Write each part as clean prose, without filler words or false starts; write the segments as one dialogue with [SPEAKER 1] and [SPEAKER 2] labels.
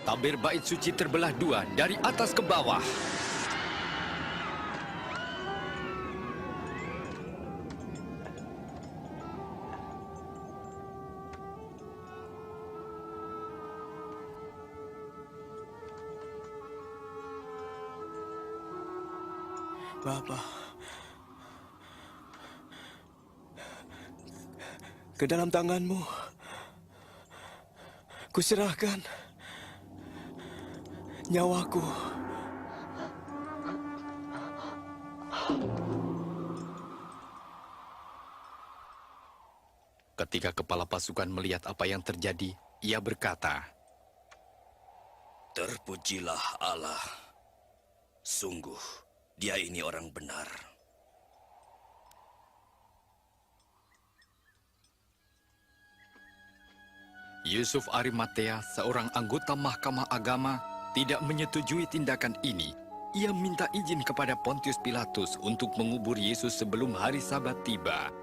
[SPEAKER 1] Tabir bait suci terbelah dua dari atas ke bawah.
[SPEAKER 2] Bapa, ke dalam tangan-Mu kuserahkan nyawaku.
[SPEAKER 1] Ketika kepala pasukan melihat apa yang terjadi, ia berkata,
[SPEAKER 3] Terpujilah Allah. Sungguh, Dia ini orang benar.
[SPEAKER 1] Yusuf Arimatea, seorang anggota Mahkamah Agama, tidak menyetujui tindakan ini. Ia minta izin kepada Pontius Pilatus untuk mengubur Yesus sebelum hari Sabat tiba.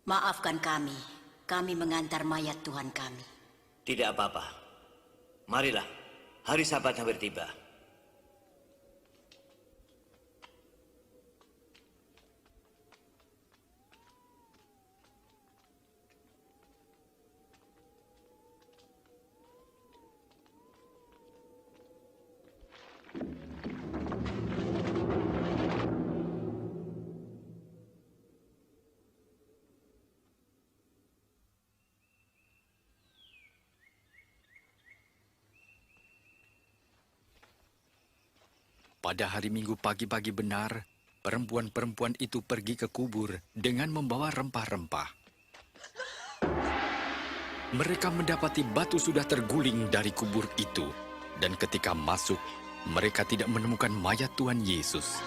[SPEAKER 4] Maafkan kami, kami mengantar mayat Tuhan kami.
[SPEAKER 5] Tidak apa-apa. Marilah, hari Sabat hampir tiba.
[SPEAKER 1] Pada hari Minggu pagi-pagi benar, perempuan-perempuan itu pergi ke kubur dengan membawa rempah-rempah. Mereka mendapati batu sudah terguling dari kubur itu, dan ketika masuk, mereka tidak menemukan mayat Tuhan Yesus.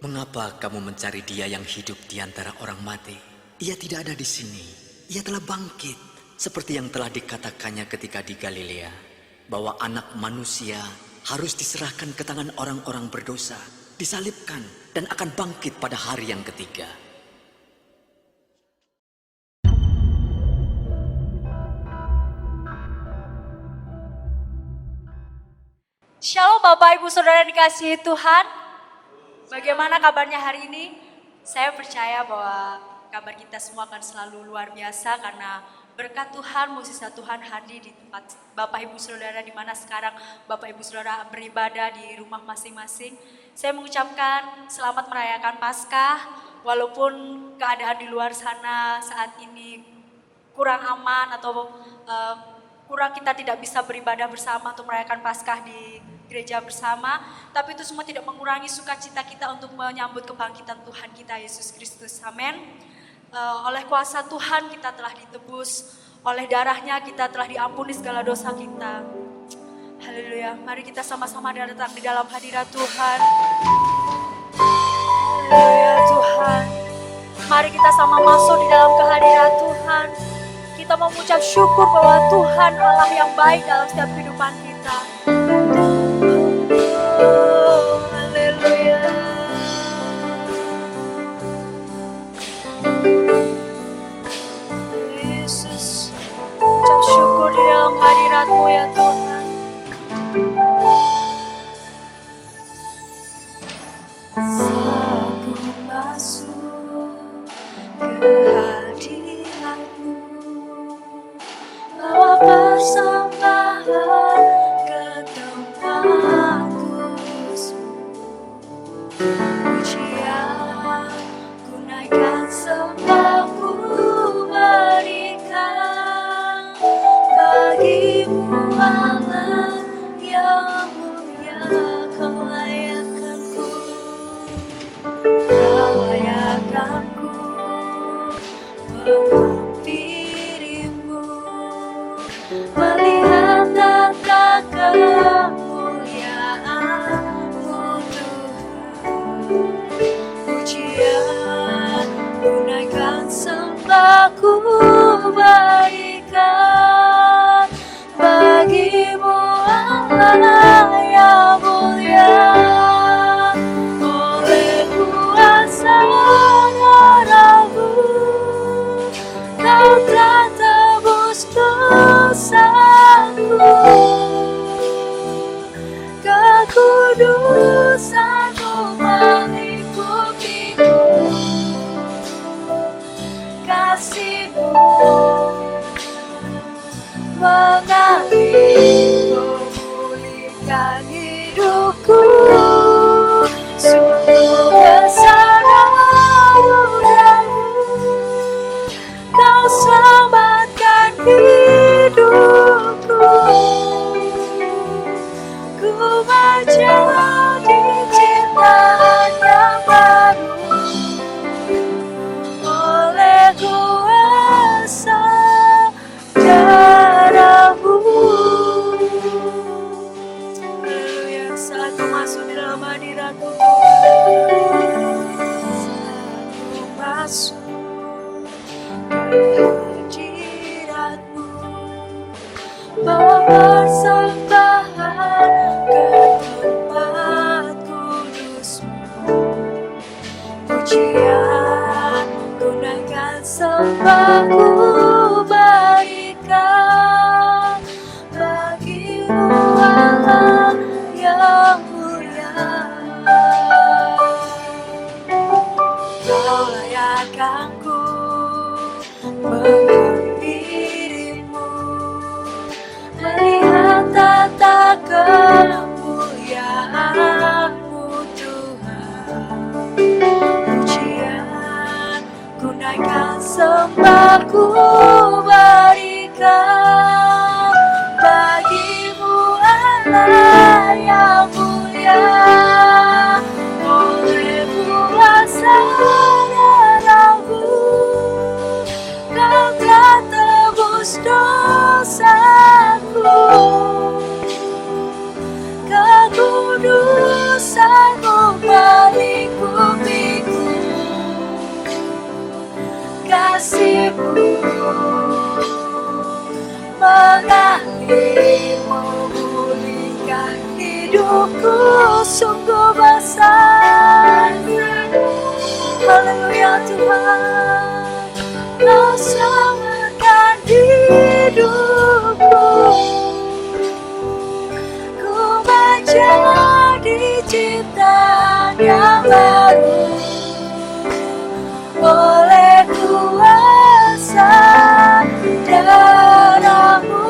[SPEAKER 6] Mengapa kamu mencari Dia yang hidup di antara orang mati? Ia tidak ada di sini. Ia telah bangkit, seperti yang telah dikatakannya ketika di Galilea, bahwa Anak Manusia harus diserahkan ke tangan orang-orang berdosa, disalibkan, dan akan bangkit pada hari yang ketiga.
[SPEAKER 7] Shalom Bapak Ibu Saudara dikasihi Tuhan. Bagaimana kabarnya hari ini? Saya percaya bahwa kabar kita semua akan selalu luar biasa karena berkat Tuhan, mukjizat Tuhan hadir di tempat Bapak Ibu Saudara di mana sekarang Bapak Ibu Saudara beribadah di rumah masing-masing. Saya mengucapkan selamat merayakan Paskah walaupun keadaan di luar sana saat ini kurang aman atau kurang kita tidak bisa beribadah bersama untuk merayakan Paskah di gereja bersama, tapi itu semua tidak mengurangi sukacita kita untuk menyambut kebangkitan Tuhan kita Yesus Kristus. Amin. Oleh kuasa Tuhan kita telah ditebus, oleh darahnya kita telah diampuni segala dosa kita. Haleluya. Mari kita sama-sama datang di dalam hadirat Tuhan. Haleluya Tuhan. Mari kita sama masuk di dalam kehadirat Tuhan. Kita mengucap syukur bahwa Tuhan Allah yang baik dalam setiap kehidupan kita. menghampirimu, melihat tata kemuliaan-Mu Tuhan. Pujian tunaikan sembahku berikan bagimu Allah yang mulia. Oleh kuasa darah-Mu Kau telah tebus dosaku, kekudusan-Mu melingkupiku, kasih-Mu mengalir memulihkan hidupku. Sungguh besar anugerah-Mu, Kau selamatkan hidupku. Ku menjadi ciptaan yang baru oleh kuasa darah-Mu. Haleluya, saat ku masuk di dalam hadirat-Mu Tuhan, saat ku masuk ke hadirat-Mu, persembahan ke tempat kudus-Mu. Pujian tunaikan sembahku berikan bagimu Allah yang mulia. Kau layakkanku menghampirimu, melihat tata kemuliaan-Mu Tuhan. Pujian tunaikan sembahku berikan bagimu Allah yang mulia. Oleh kuasa darah-Mu Kau telah tebus dosaku, kekudusan-Mu melingkupiku, kasih-Mu mengalir memulihkan hidupku. Sungguh besar, haleluya Tuhan, Kau selamatkan hidupku. Ku menjadi ciptaan yang baru oleh kuasa darah-Mu,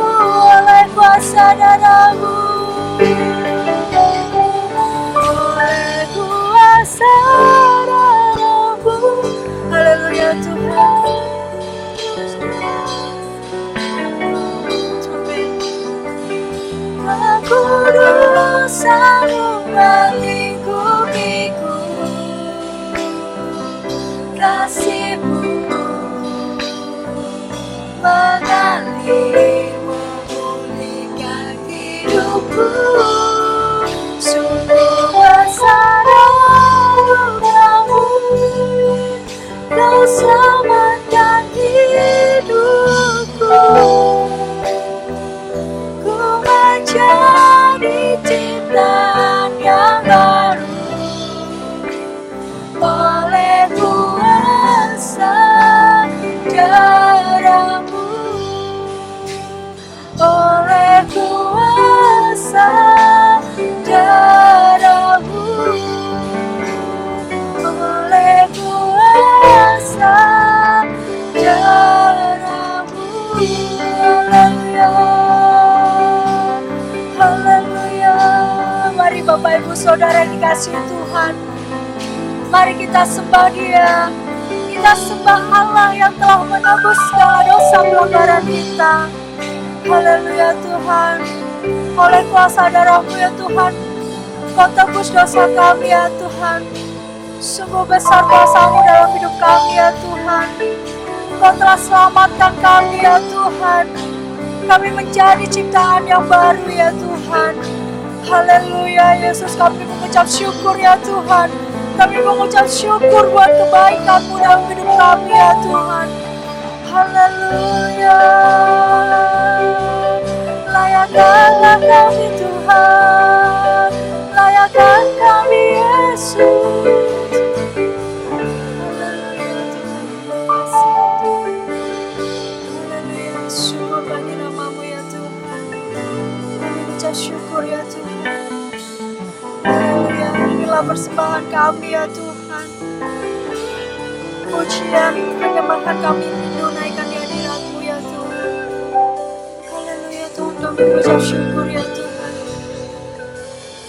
[SPEAKER 7] oleh kuasa darah-Mu, oleh kuasa darah-Mu. Haleluya Tuhan. Kekudusan-Mu melingkupiku, kasih-Mu mengalir memulihkan hidupku. Sungguh besar anugerah-Mu, Kau selamatkan hidupku. Ku menjadi ciptaan yang baru oleh kuasa darah-Mu, oleh kuasa darah-Mu, oleh kuasa darah-Mu. Haleluya, haleluya. Mari Bapak Ibu Saudara yang dikasihi Tuhan, mari kita sembah Dia. Kita sembah Allah yang telah menebus segala dosa pelanggaran kita. Haleluya Tuhan. Oleh kuasa darah-Mu ya Tuhan, Kau tebus dosa kami ya Tuhan. Sungguh besar kuasa-Mu dalam hidup kami ya Tuhan. Engkau telah selamatkan kami ya Tuhan. Kami menjadi ciptaan yang baru ya Tuhan. Haleluya Yesus, kami mengucap syukur ya Tuhan. Kami mengucap syukur buat kebaikan-Mu dalam hidup kami ya Tuhan. Haleluya. Layakkanlah kami Tuhan, layakkan kami Yesus. Haleluya Tuhan, haleluya, syukur bagi nama-Mu ya Tuhan. Kami ucap syukur ya Tuhan. Haleluya, inilah persembahan kami ya Tuhan. Pujian, penyembahan kami menunaikan di hadirat-Mu ya Tuhan. Haleluya Tuhan, kami mengucap syukur ya Tuhan.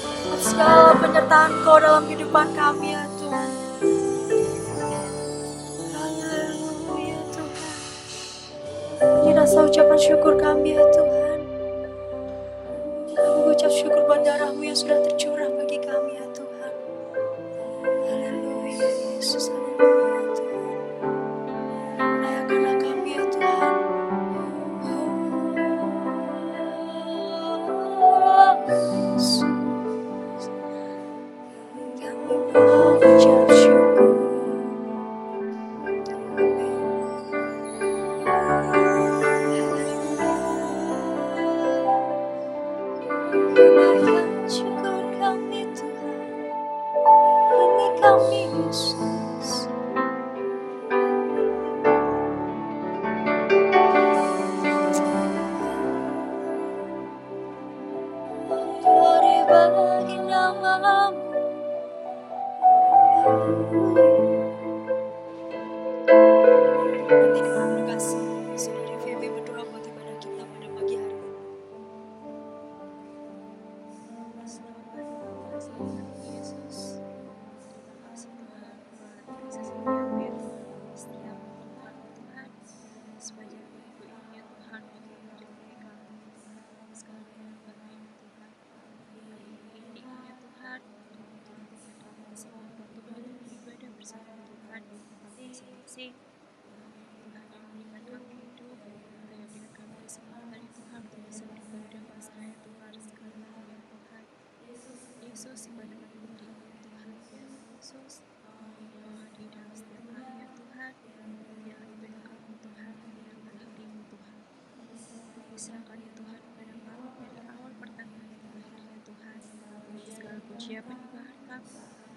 [SPEAKER 7] Atas segala penyertaan Kau dalam kehidupan kami ya Tuhan. Haleluya Tuhan. Ini rasa ucapan syukur kami ya Tuhan. Kami mengucap syukur buat darah-Mu yang sudah tercurah bagi kami ya Tuhan. Haleluya Yesus, haleluya Tuhan. Layakkanlah kami ya Tuhan. Yesus, kami mengucap syukur. Layakkan syukur kami Tuhan. Ini kami Yesus. Glory bagi nama-Mu. Nanti dengan penuh kasih, Saudari Feby berdoa buat ibadah kita pada pagi hari ini. Yesus, terima kasih Tuhan buat kasih setia setiap tempat Tuhan, sepanjang minggu ini ya Tuhan, bagi hidup mereka segala yang baik Tuhan. Hari ini ya Tuhan, Tuhan kita semua Tuhan dan ibadah bersama Tuhan masing-masing. Tuhan yang berikan kami hidup, Tuhan yang berikan kami kesempatan Tuhan untuk bisa beribadah pasrah ya Tuhan segalanya ya Tuhan. Yesus ibadah kami berikan Tuhan ya Yesus. Di dalam setiap hari ya Tuhan, biarlah ibadah kami Tuhan menyenangkan hati-Mu Tuhan. Diserahkan ya Tuhan kepada kami dari awal pertengahan dan akhirnya Tuhan. Segala pujian penyembahan kami,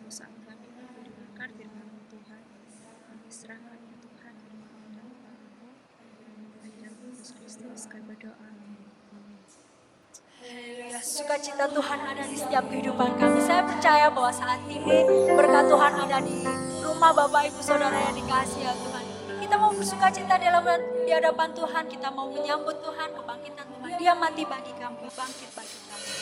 [SPEAKER 7] saat kami mendengarkan firman-Mu Tuhan. Kami serahkan ya Tuhan kepada tangan-Mu. Hanya dalam Yesus Kristus kami berdoa. Haleluya, sukacita Tuhan ada di setiap kehidupan kami. Saya percaya bahwa saat ini berkat Tuhan ada di rumah Bapak Ibu Saudara yang dikasihi ya Tuhan. Kita mau bersukacita di hadapan Tuhan, kita mau menyambut Tuhan, kebangkitan Tuhan. Dia mati bagi kami, bangkit bagi kami.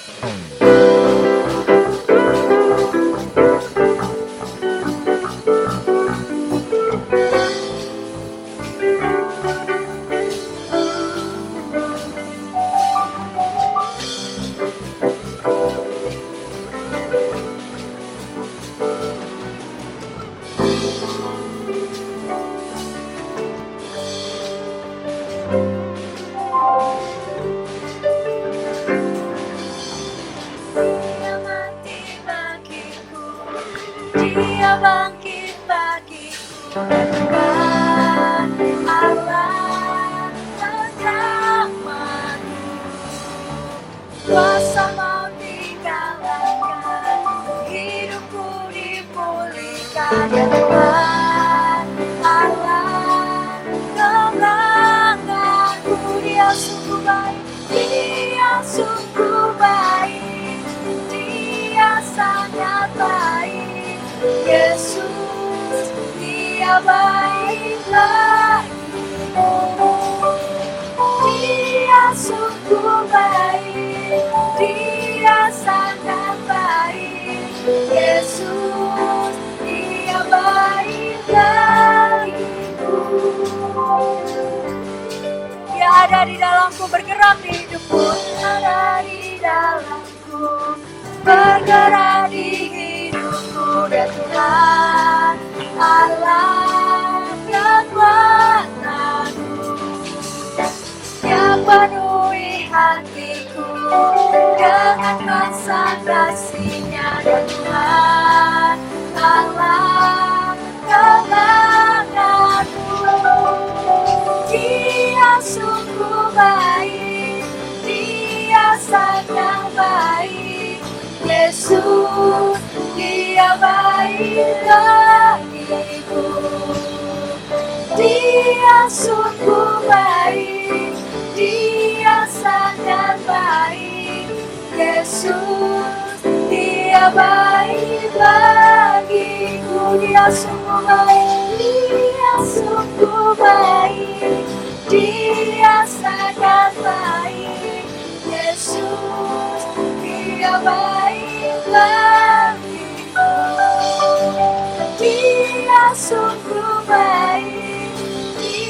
[SPEAKER 7] Dia mati bagiku, Dia bangkit bagiku. Tuhan Allah terangkanku, kuasa mau dikalahkan, hidupku dipulihkan ya Tuhan Allah kemenanganku. Dia sungguh baik, Dia sungguh baik, Dia sangat baik. Yesus, Dia baik bagiku. Dia sungguh baik, Dia sangat baik. Yesus, Dia baik bagiku. Dia ada di dalamku, bergerak di hidupku. Ada di dalamku, bergerak di hidupku. Dan Tuhan Allah yang kuasa Yesus, Dia baik bagiku. Dia sungguh baik, Dia sangat baik. Yesus, Dia baik bagiku. Dia sungguh baik, Dia sungguh baik, Dia sangat baik. Yesus, Dia baik bagiku. Dia sungguh baik,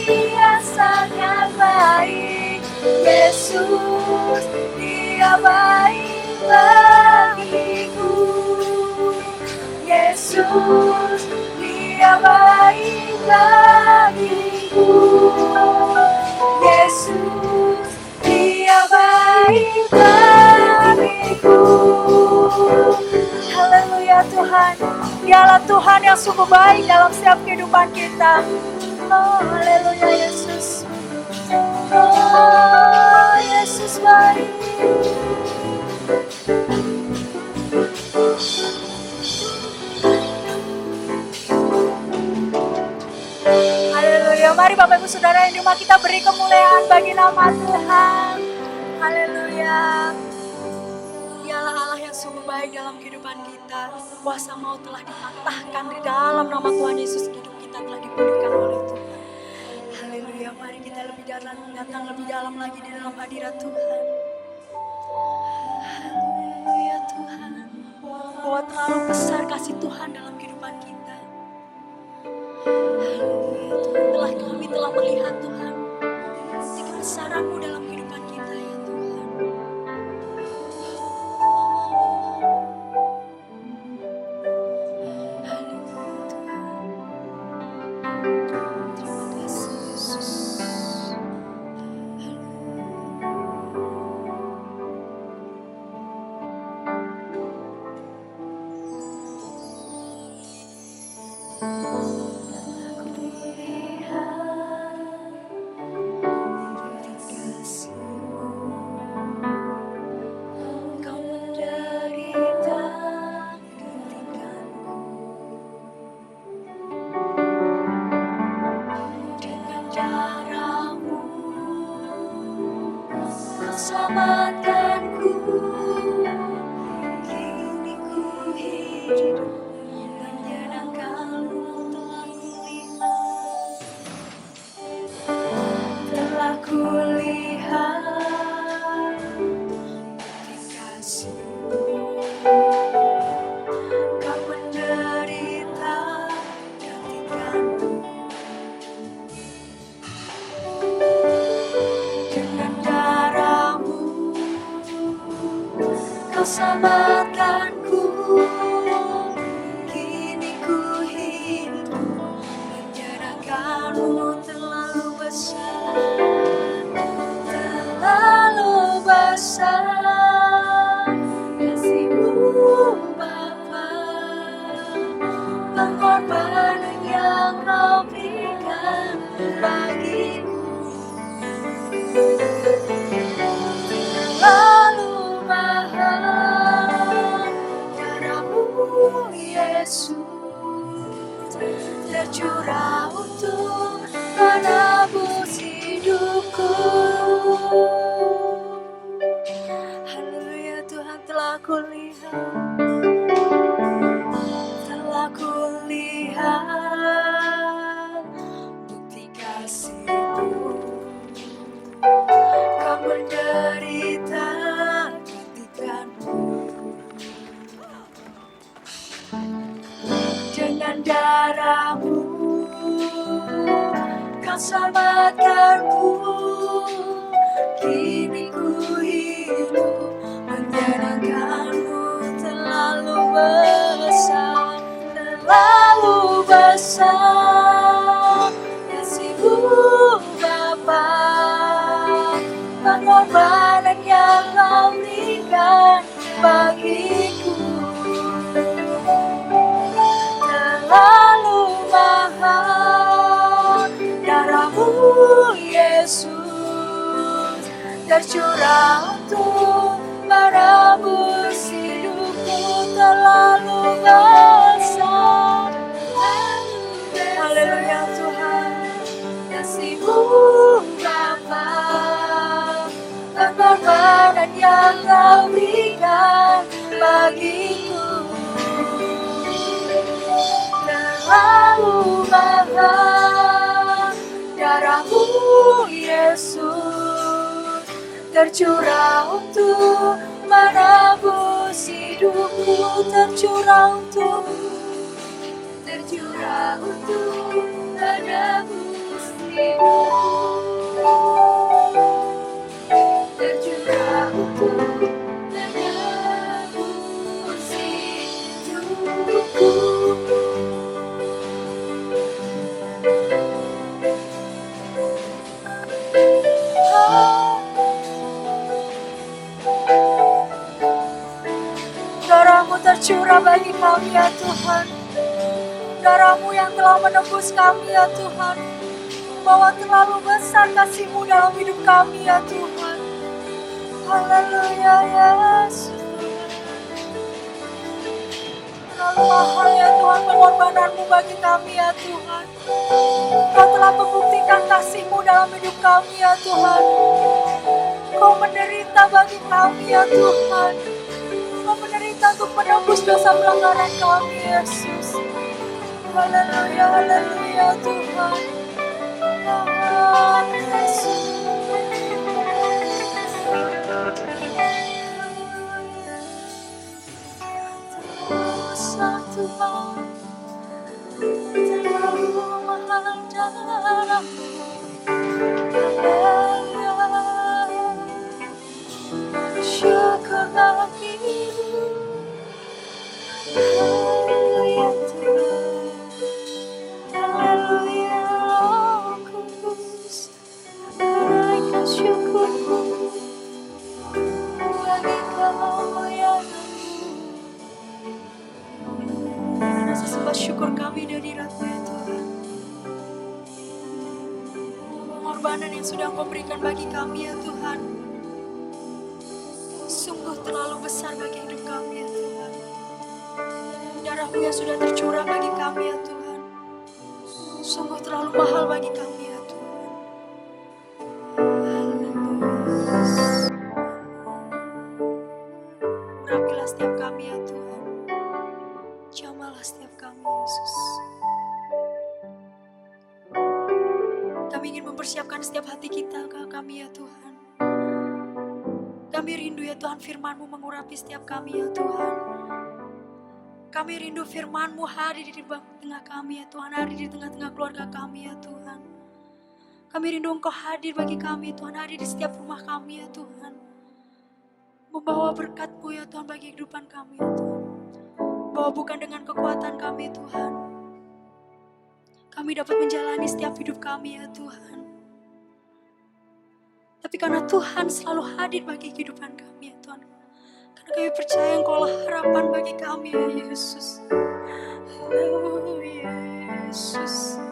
[SPEAKER 7] Dia sangat baik. Yesus, Dia baik bagiku. Yesus, Dia baik bagiku. Yesus, Dia baik bagiku. Haleluya Tuhan, Dialah Tuhan yang sungguh baik dalam setiap kehidupan kita. Oh, haleluya Yesus. Oh, Yesus baik. Haleluya, mari Bapak Ibu Saudara yang di rumah kita beri kemuliaan bagi nama Tuhan. Haleluya. Dialah Allah yang sungguh baik dalam kehidupan kita. Kuasa maut telah dipatahkan di dalam nama Tuhan Yesus. Hidup kita telah dipulihkan oleh Tuhan. Haleluya, mari kita lebih datang lebih dalam lagi di dalam hadirat Tuhan. Haleluya Tuhan. Bahwa terlalu besar kasih Tuhan dalam kehidupan kita. Haleluya Tuhan, kami telah melihat Tuhan kebesaran-Mu dalam kehidupan kita ya Tuhan. Haleluya Tuhan. Terima kasih Yesus. Selamatkanku, kini ku hidup menyenangkan-Mu. Telah kulihat kasih-Mu. Kau menderita gantikanku. Dengan darah-Mu Kau selamatkanku, kini ku hidup menyenangkan-Mu. Terlalu besar, terlalu besar kasih-Mu Bapa, pengorbanan yang Kau berikan bagiku. Terlalu mahal darah-Mu Yesus tercurah untuk menebus hidupku. Haleluya Tuhan, telah kulihat bukti kasih-Mu. Kau menderita gantikanku. Dengan darah-Mu Kau selamatkanku, kini ku hidup menyenangkan-Mu. Terlalu besar, terlalu besar kasih-Mu Bapa, pengorbanan yang Kau berikan bagiku. Terlalu mahal darah-Mu Yesus tercurah untuk menebus hidupku. terlalu besar. Haleluya Tuhan. Kasih-Mu Bapa, pengorbanan yang Kau berikan bagiku terlalu mahal. Darah-Mu Yesus tercurah untuk menebus hidupku, tercurah untuk menebus hidupku, tercurah untuk menebus hidupku. Darah-Mu tercurah bagi kami ya Tuhan. Darah-Mu yang telah menebus kami ya Tuhan. Bahwa terlalu besar kasih-Mu dalam hidup kami ya Tuhan. Haleluya Yesus. Terlalu mahal ya Tuhan pengorbanan-Mu bagi kami ya Tuhan. Kau telah membuktikan kasih-Mu dalam hidup kami ya Tuhan. Kau menderita bagi kami ya Tuhan. Kau menderita untuk menebus dosa pelanggaran kami Yesus. Haleluya, haleluya Tuhan. Ah, Yesus. Satu Tuhan, terlalu mahal darah-Mu. Haleluya, syukur bagi-Mu. Haleluya Tuhan, haleluya Roh Kudus, naikkan syukurku bagi kemuliaan-Mu. Rasa sembah syukur kami dari hadirat-Mu ya Tuhan. Pengorbanan yang sudah Engkau berikan bagi kami ya Tuhan, sungguh terlalu besar bagi hidup kami ya Tuhan. Darah-Mu yang sudah tercurah bagi kami ya Tuhan, sungguh terlalu mahal bagi kami ya Tuhan. Urapilah setiap kami ya Tuhan, jamahlah setiap kami Yesus. Kami ingin mempersiapkan setiap hati kita ke kami ya Tuhan. Kami rindu ya Tuhan firman-Mu mengurapi setiap kami ya Tuhan. Kami rindu firman-Mu hadir di tengah kami ya Tuhan, hadir di tengah-tengah keluarga kami ya Tuhan. Kami rindu Engkau hadir bagi kami Tuhan, hadir di setiap rumah kami ya Tuhan. Membawa berkat-Mu ya Tuhan bagi kehidupan kami ya Tuhan. Bahwa bukan dengan kekuatan kami Tuhan, kami dapat menjalani setiap hidup kami ya Tuhan. Tapi karena Tuhan selalu hadir bagi kehidupan kami ya Tuhan. Karena kami percaya Engkau lah harapan bagi kami ya Yesus. Haleluya Yesus.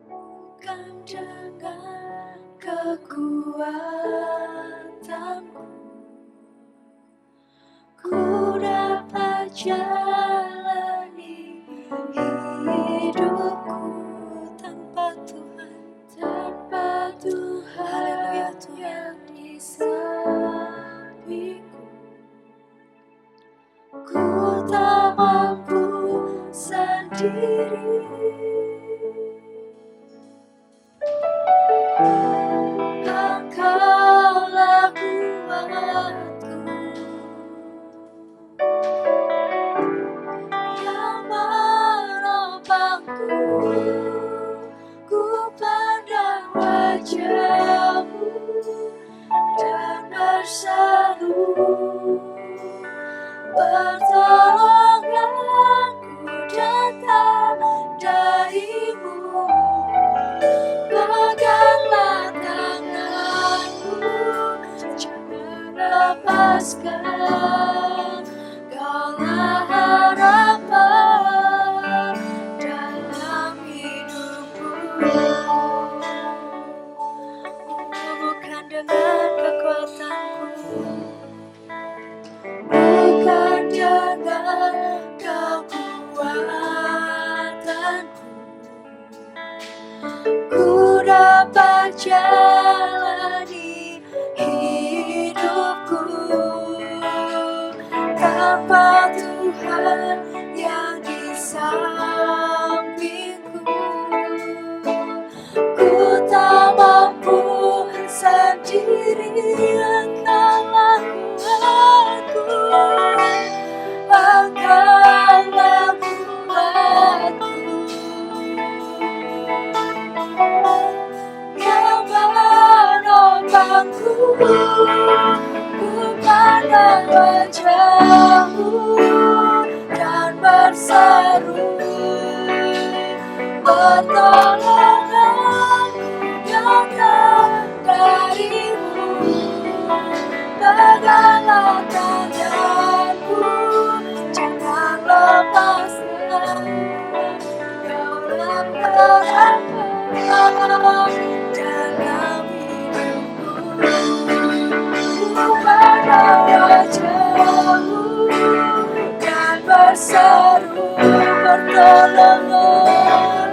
[SPEAKER 7] Bukan dengan kekuatanku ku dapat jalani hidupku tanpa Tuhan, haleluya Tuhan yang di sampingku. Ku tak mampu sendiri. Engkaulah kuatku yang menopangku. Ku pandang wajah-Mu dan berseru, pertolonganku datang dari-Mu. Peganglah tanganku, jangan lepaskan. Kaulah harapan jalani hidupku. Tanpa Tuhan yang di sampingku, ku tak mampu sendiri, Engkaulah kuatku. Engkaulah kuatku, yang menopangku. Ku pandang wajah-Mu dan berseru, pertolongan datang dari-Mu. Peganglah tanganku, jangan lepaskan. Kaulah perhatian dalam hidupku. Ku pandang wajah-Mu dan berseru, pertolongan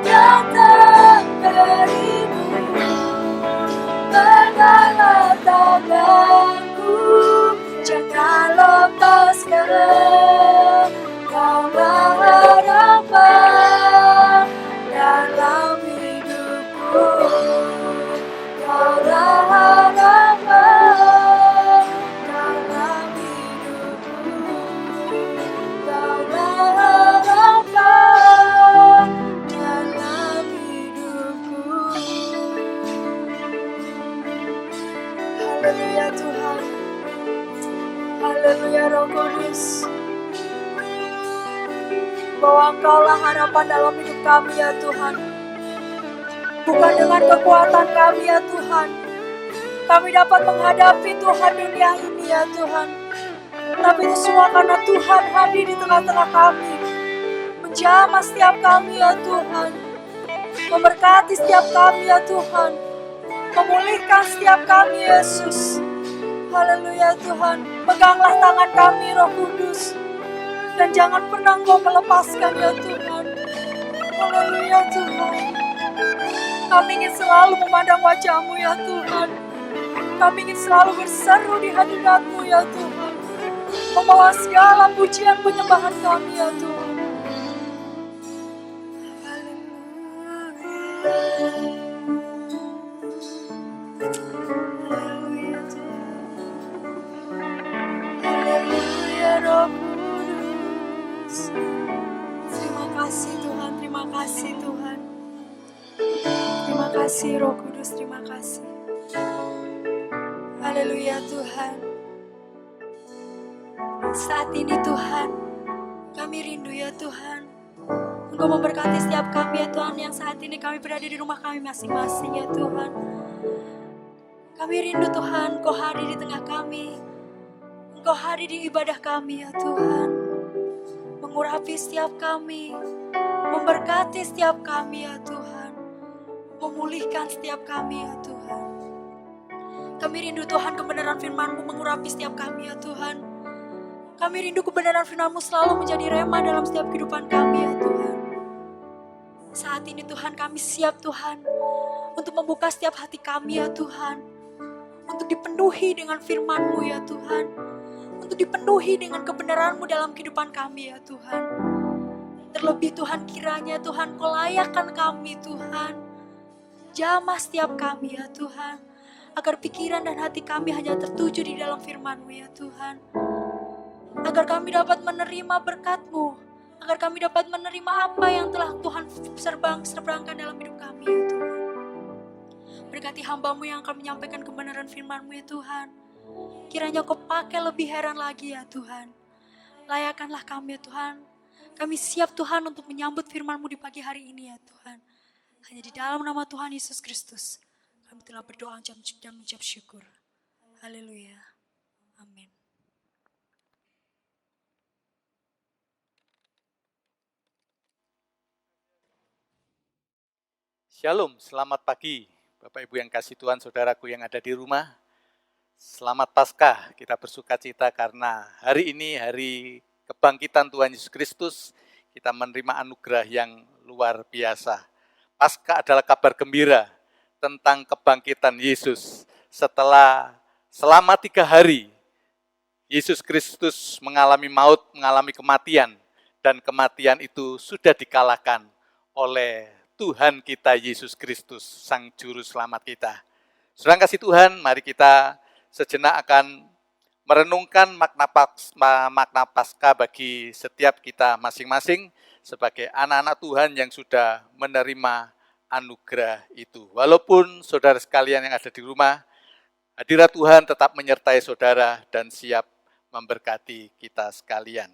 [SPEAKER 7] datang dari-Mu. Peganglah tanganku, jangan lepaskan. Kaulah harapan dalam hidupku. Kaulah harapan dalam hidupku. Kaulah harapan dalam hidupku. Haleluya Tuhan. Haleluya Roh Kudus. Bahwa Engkaulah harapan dalam hidup kami ya Tuhan. Bukan dengan kekuatan kami ya Tuhan kami dapat menghadapi Tuhan dunia ini ya Tuhan. Tapi itu semua karena Tuhan hadir di tengah-tengah kami. Menjamah setiap kami ya Tuhan. Memberkati setiap kami ya Tuhan. Memulihkan setiap kami Yesus. Haleluya Tuhan. Peganglah tangan kami Roh Kudus. Dan jangan pernah Engkau melepaskan ya Tuhan. Haleluya Tuhan. Kami ingin selalu memandang wajah-Mu ya Tuhan. Kami ingin selalu berseru di hadirat-Mu ya Tuhan. Membawa segala pujian penyembahan kami ya Tuhan. Haleluya Tuhan. Haleluya Roh Kudus. Terima kasih Tuhan, terima kasih Tuhan. Terima kasih Roh Kudus, terima kasih. Haleluya Tuhan. Saat ini Tuhan, kami rindu ya Tuhan. Engkau memberkati setiap kami ya Tuhan, yang saat ini kami berada di rumah kami masing-masing ya Tuhan. Kami rindu Tuhan, Engkau hadir di tengah kami. Engkau hadir di ibadah kami ya Tuhan. Mengurapi setiap kami, memberkati setiap kami ya Tuhan. Memulihkan setiap kami ya Tuhan. Kami rindu Tuhan kebenaran firman-Mu mengurapi setiap kami ya Tuhan. Kami rindu kebenaran firman-Mu selalu menjadi rema dalam setiap kehidupan kami ya Tuhan. Saat ini Tuhan kami siap Tuhan untuk membuka setiap hati kami ya Tuhan. Untuk dipenuhi dengan firman-Mu ya Tuhan. Untuk dipenuhi dengan kebenaran-Mu dalam kehidupan kami ya Tuhan. Terlebih Tuhan kiranya Tuhan Kau layakkan kami Tuhan. Jamah setiap kami ya Tuhan. Agar pikiran dan hati kami hanya tertuju di dalam firman-Mu ya Tuhan. Agar kami dapat menerima berkat-Mu. Agar kami dapat menerima apa yang telah Tuhan serbangkan dalam hidup kami ya Tuhan. Berkati hamba-Mu yang akan menyampaikan kebenaran firman-Mu ya Tuhan. Kiranya Kau pakai lebih heran lagi ya Tuhan. Layakkanlah kami ya Tuhan. Kami siap Tuhan untuk menyambut firman-Mu di pagi hari ini ya Tuhan. Hanya di dalam nama Tuhan Yesus Kristus. Kami telah berdoa dan mengucap syukur. Haleluya. Amin.
[SPEAKER 8] Shalom, selamat pagi Bapak Ibu yang kasih Tuhan, saudaraku yang ada di rumah. Selamat Paskah, kita bersuka cita karena hari ini hari kebangkitan Tuhan Yesus Kristus. Kita menerima anugerah yang luar biasa. Paskah adalah kabar gembira tentang kebangkitan Yesus. Setelah selama 3 hari, Yesus Kristus mengalami maut, mengalami kematian. Dan kematian itu sudah dikalahkan oleh Tuhan kita Yesus Kristus, Sang Juru Selamat kita. Saudara kasih Tuhan, mari kita sejenak akan merenungkan makna Paskah bagi setiap kita masing-masing sebagai anak-anak Tuhan yang sudah menerima anugerah itu. Walaupun saudara sekalian yang ada di rumah, hadirat Tuhan tetap menyertai saudara dan siap memberkati kita sekalian.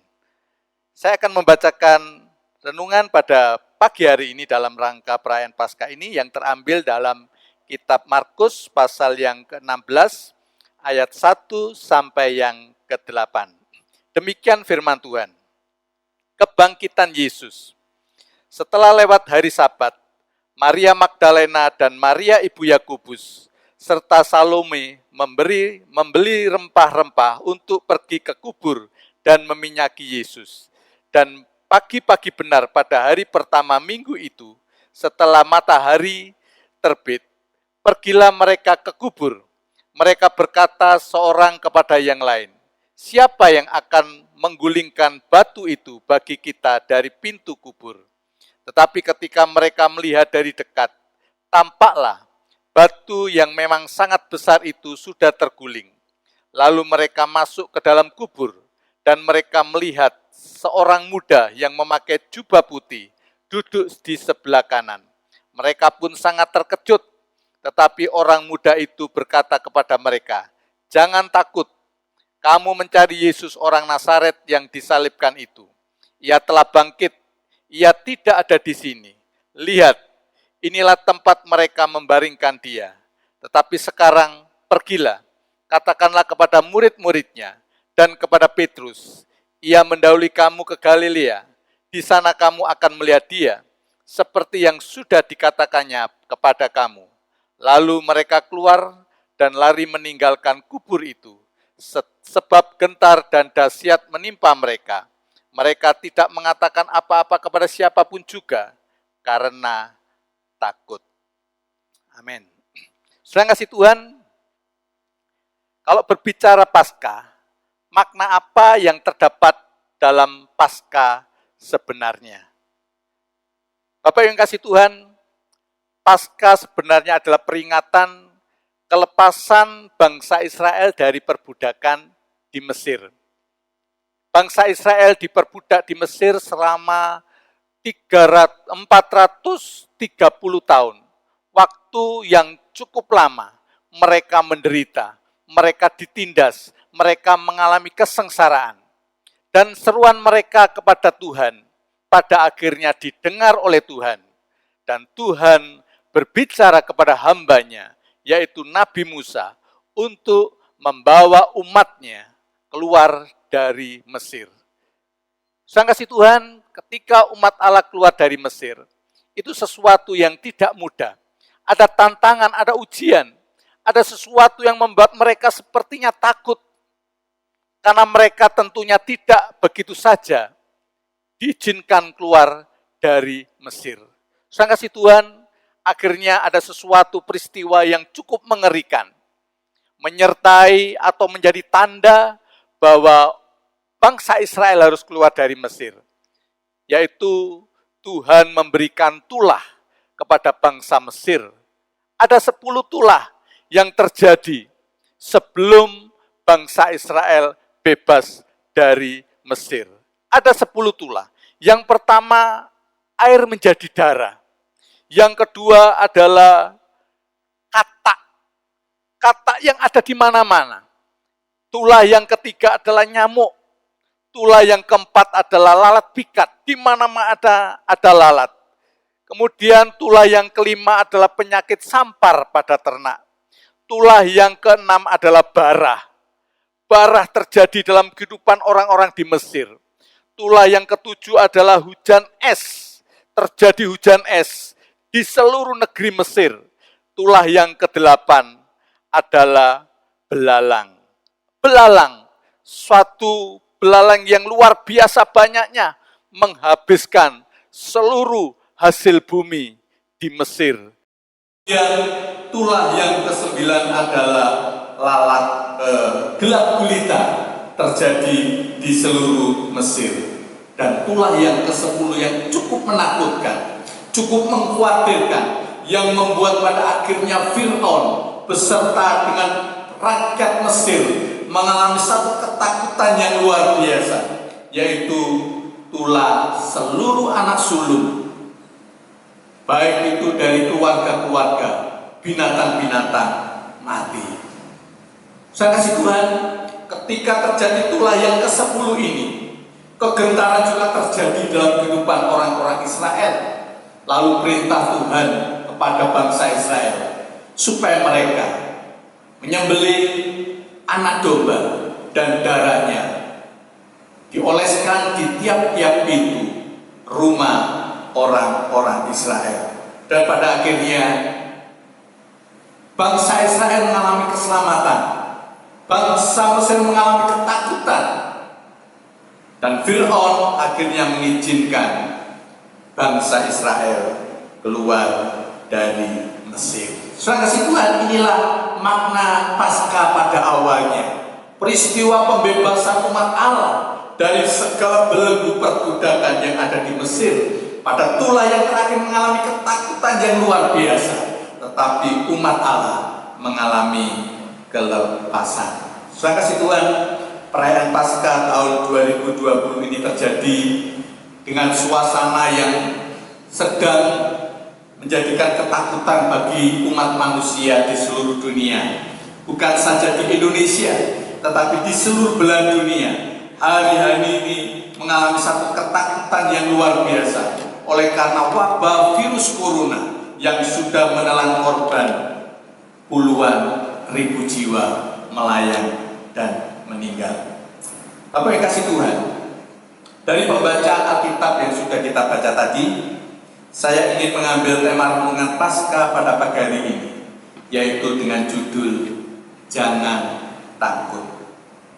[SPEAKER 8] Saya akan membacakan renungan pada pagi hari ini dalam rangka perayaan Paskah ini yang terambil dalam kitab Markus pasal yang ke-16 ayat 1 sampai yang ke-8. Demikian firman Tuhan. Kebangkitan Yesus. Setelah lewat hari Sabat, Maria Magdalena dan Maria ibu Yakobus serta Salome membeli rempah-rempah untuk pergi ke kubur dan meminyaki Yesus. Dan pagi-pagi benar pada hari pertama minggu itu, setelah matahari terbit, pergilah mereka ke kubur. Mereka berkata seorang kepada yang lain, "Siapa yang akan menggulingkan batu itu bagi kita dari pintu kubur?" Tetapi ketika mereka melihat dari dekat, tampaklah batu yang memang sangat besar itu sudah terguling. Lalu mereka masuk ke dalam kubur, dan mereka melihat seorang muda yang memakai jubah putih duduk di sebelah kanan. Mereka pun sangat terkejut, tetapi orang muda itu berkata kepada mereka, "Jangan takut, kamu mencari Yesus orang Nazaret yang disalibkan itu. Ia telah bangkit, ia tidak ada di sini. Lihat, inilah tempat mereka membaringkan dia. Tetapi sekarang pergilah, katakanlah kepada murid-muridnya dan kepada Petrus, ia mendahului kamu ke Galilea. Di sana kamu akan melihat dia, seperti yang sudah dikatakannya kepada kamu." Lalu mereka keluar dan lari meninggalkan kubur itu, sebab gentar dan dahsyat menimpa mereka. Mereka tidak mengatakan apa-apa kepada siapapun juga, karena takut. Amin. Saudara kasih Tuhan, kalau berbicara Paskah, makna apa yang terdapat dalam Paskah sebenarnya? Bapak yang kasih Tuhan, Paskah sebenarnya adalah peringatan kelepasan bangsa Israel dari perbudakan di Mesir. Bangsa Israel diperbudak di Mesir selama 430 tahun. Waktu yang cukup lama. Mereka menderita, mereka ditindas, mereka mengalami kesengsaraan. Dan seruan mereka kepada Tuhan pada akhirnya didengar oleh Tuhan. Dan Tuhan berbicara kepada hambanya, yaitu Nabi Musa, untuk membawa umatnya keluar dari Mesir. Saudara kasih Tuhan, ketika umat Allah keluar dari Mesir, itu sesuatu yang tidak mudah. Ada tantangan, ada ujian, ada sesuatu yang membuat mereka sepertinya takut. Karena mereka tentunya tidak begitu saja diizinkan keluar dari Mesir. Saudara kasih Tuhan, akhirnya ada sesuatu peristiwa yang cukup mengerikan. Menyertai atau menjadi tanda bahwa bangsa Israel harus keluar dari Mesir. Yaitu Tuhan memberikan tulah kepada bangsa Mesir. Ada 10 tulah yang terjadi sebelum bangsa Israel bebas dari Mesir. Ada 10 tulah. Yang pertama, air menjadi darah. Yang kedua adalah katak. Katak yang ada di mana-mana. Tulah yang ketiga adalah nyamuk. Tulah yang keempat adalah lalat pikat. Di mana-mana ada lalat. Kemudian tulah yang kelima adalah penyakit sampar pada ternak. Tulah yang keenam adalah barah. Barah terjadi dalam kehidupan orang-orang di Mesir. Tulah yang ketujuh adalah hujan es. Terjadi hujan es di seluruh negeri Mesir. Tulah yang kedelapan adalah belalang. Belalang, suatu belalang yang luar biasa banyaknya, menghabiskan seluruh hasil bumi di Mesir. Dan tulah yang kesembilan adalah lalat gelap gulita terjadi di seluruh Mesir. Dan tulah yang ke-10 yang cukup menakutkan, cukup mengkhawatirkan, yang membuat pada akhirnya Fir'aun beserta dengan rakyat Mesir mengalami satu ketakutan yang luar biasa, yaitu tulah seluruh anak sulung, baik itu dari keluarga-keluarga, binatang-binatang mati. Saya kasih Tuhan, ketika terjadi tulah yang ke-10 ini, kegentaran juga terjadi dalam kehidupan orang-orang Israel. Lalu perintah Tuhan kepada bangsa Israel supaya mereka menyembelih anak domba dan darahnya dioleskan di tiap-tiap pintu rumah orang-orang Israel. Dan pada akhirnya bangsa Israel mengalami keselamatan, bangsa Mesir mengalami ketakutan, dan Fir'aun akhirnya mengizinkan bangsa Israel keluar dari Mesir. Saudara kasih Tuhan, inilah makna Paskah pada awalnya. Peristiwa pembebasan umat Allah dari segala belenggu perbudakan yang ada di Mesir. Pada tulah yang terakhir mengalami ketakutan yang luar biasa, tetapi umat Allah mengalami kelepasan. Saudara kasih Tuhan, perayaan Paskah tahun 2020 ini terjadi dengan suasana yang sedang menjadikan ketakutan bagi umat manusia di seluruh dunia. Bukan saja di Indonesia, tetapi di seluruh belahan dunia. Hari-hari ini mengalami satu ketakutan yang luar biasa oleh karena wabah virus corona yang sudah menelan korban puluhan ribu jiwa melayang dan meninggal. Bapak yang kasih Tuhan, dari pembacaan Alkitab yang sudah kita baca tadi, saya ingin mengambil tema renungan Paskah pada pagi hari ini, yaitu dengan judul Jangan Takut.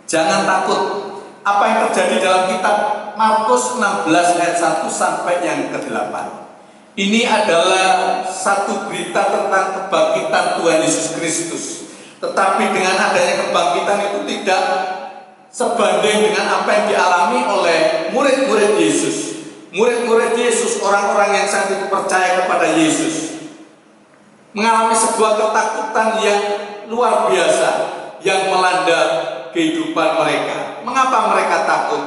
[SPEAKER 8] Jangan takut. Apa yang terjadi dalam kitab Markus 16 ayat 1 sampai yang ke-8. Ini adalah satu berita tentang kebangkitan Tuhan Yesus Kristus. Tetapi dengan adanya kebangkitan itu tidak sebanding dengan apa yang dialami oleh murid-murid Yesus. Murid-murid Yesus, orang-orang yang saat itu percaya kepada Yesus, mengalami sebuah ketakutan yang luar biasa yang melanda kehidupan mereka. Mengapa mereka takut?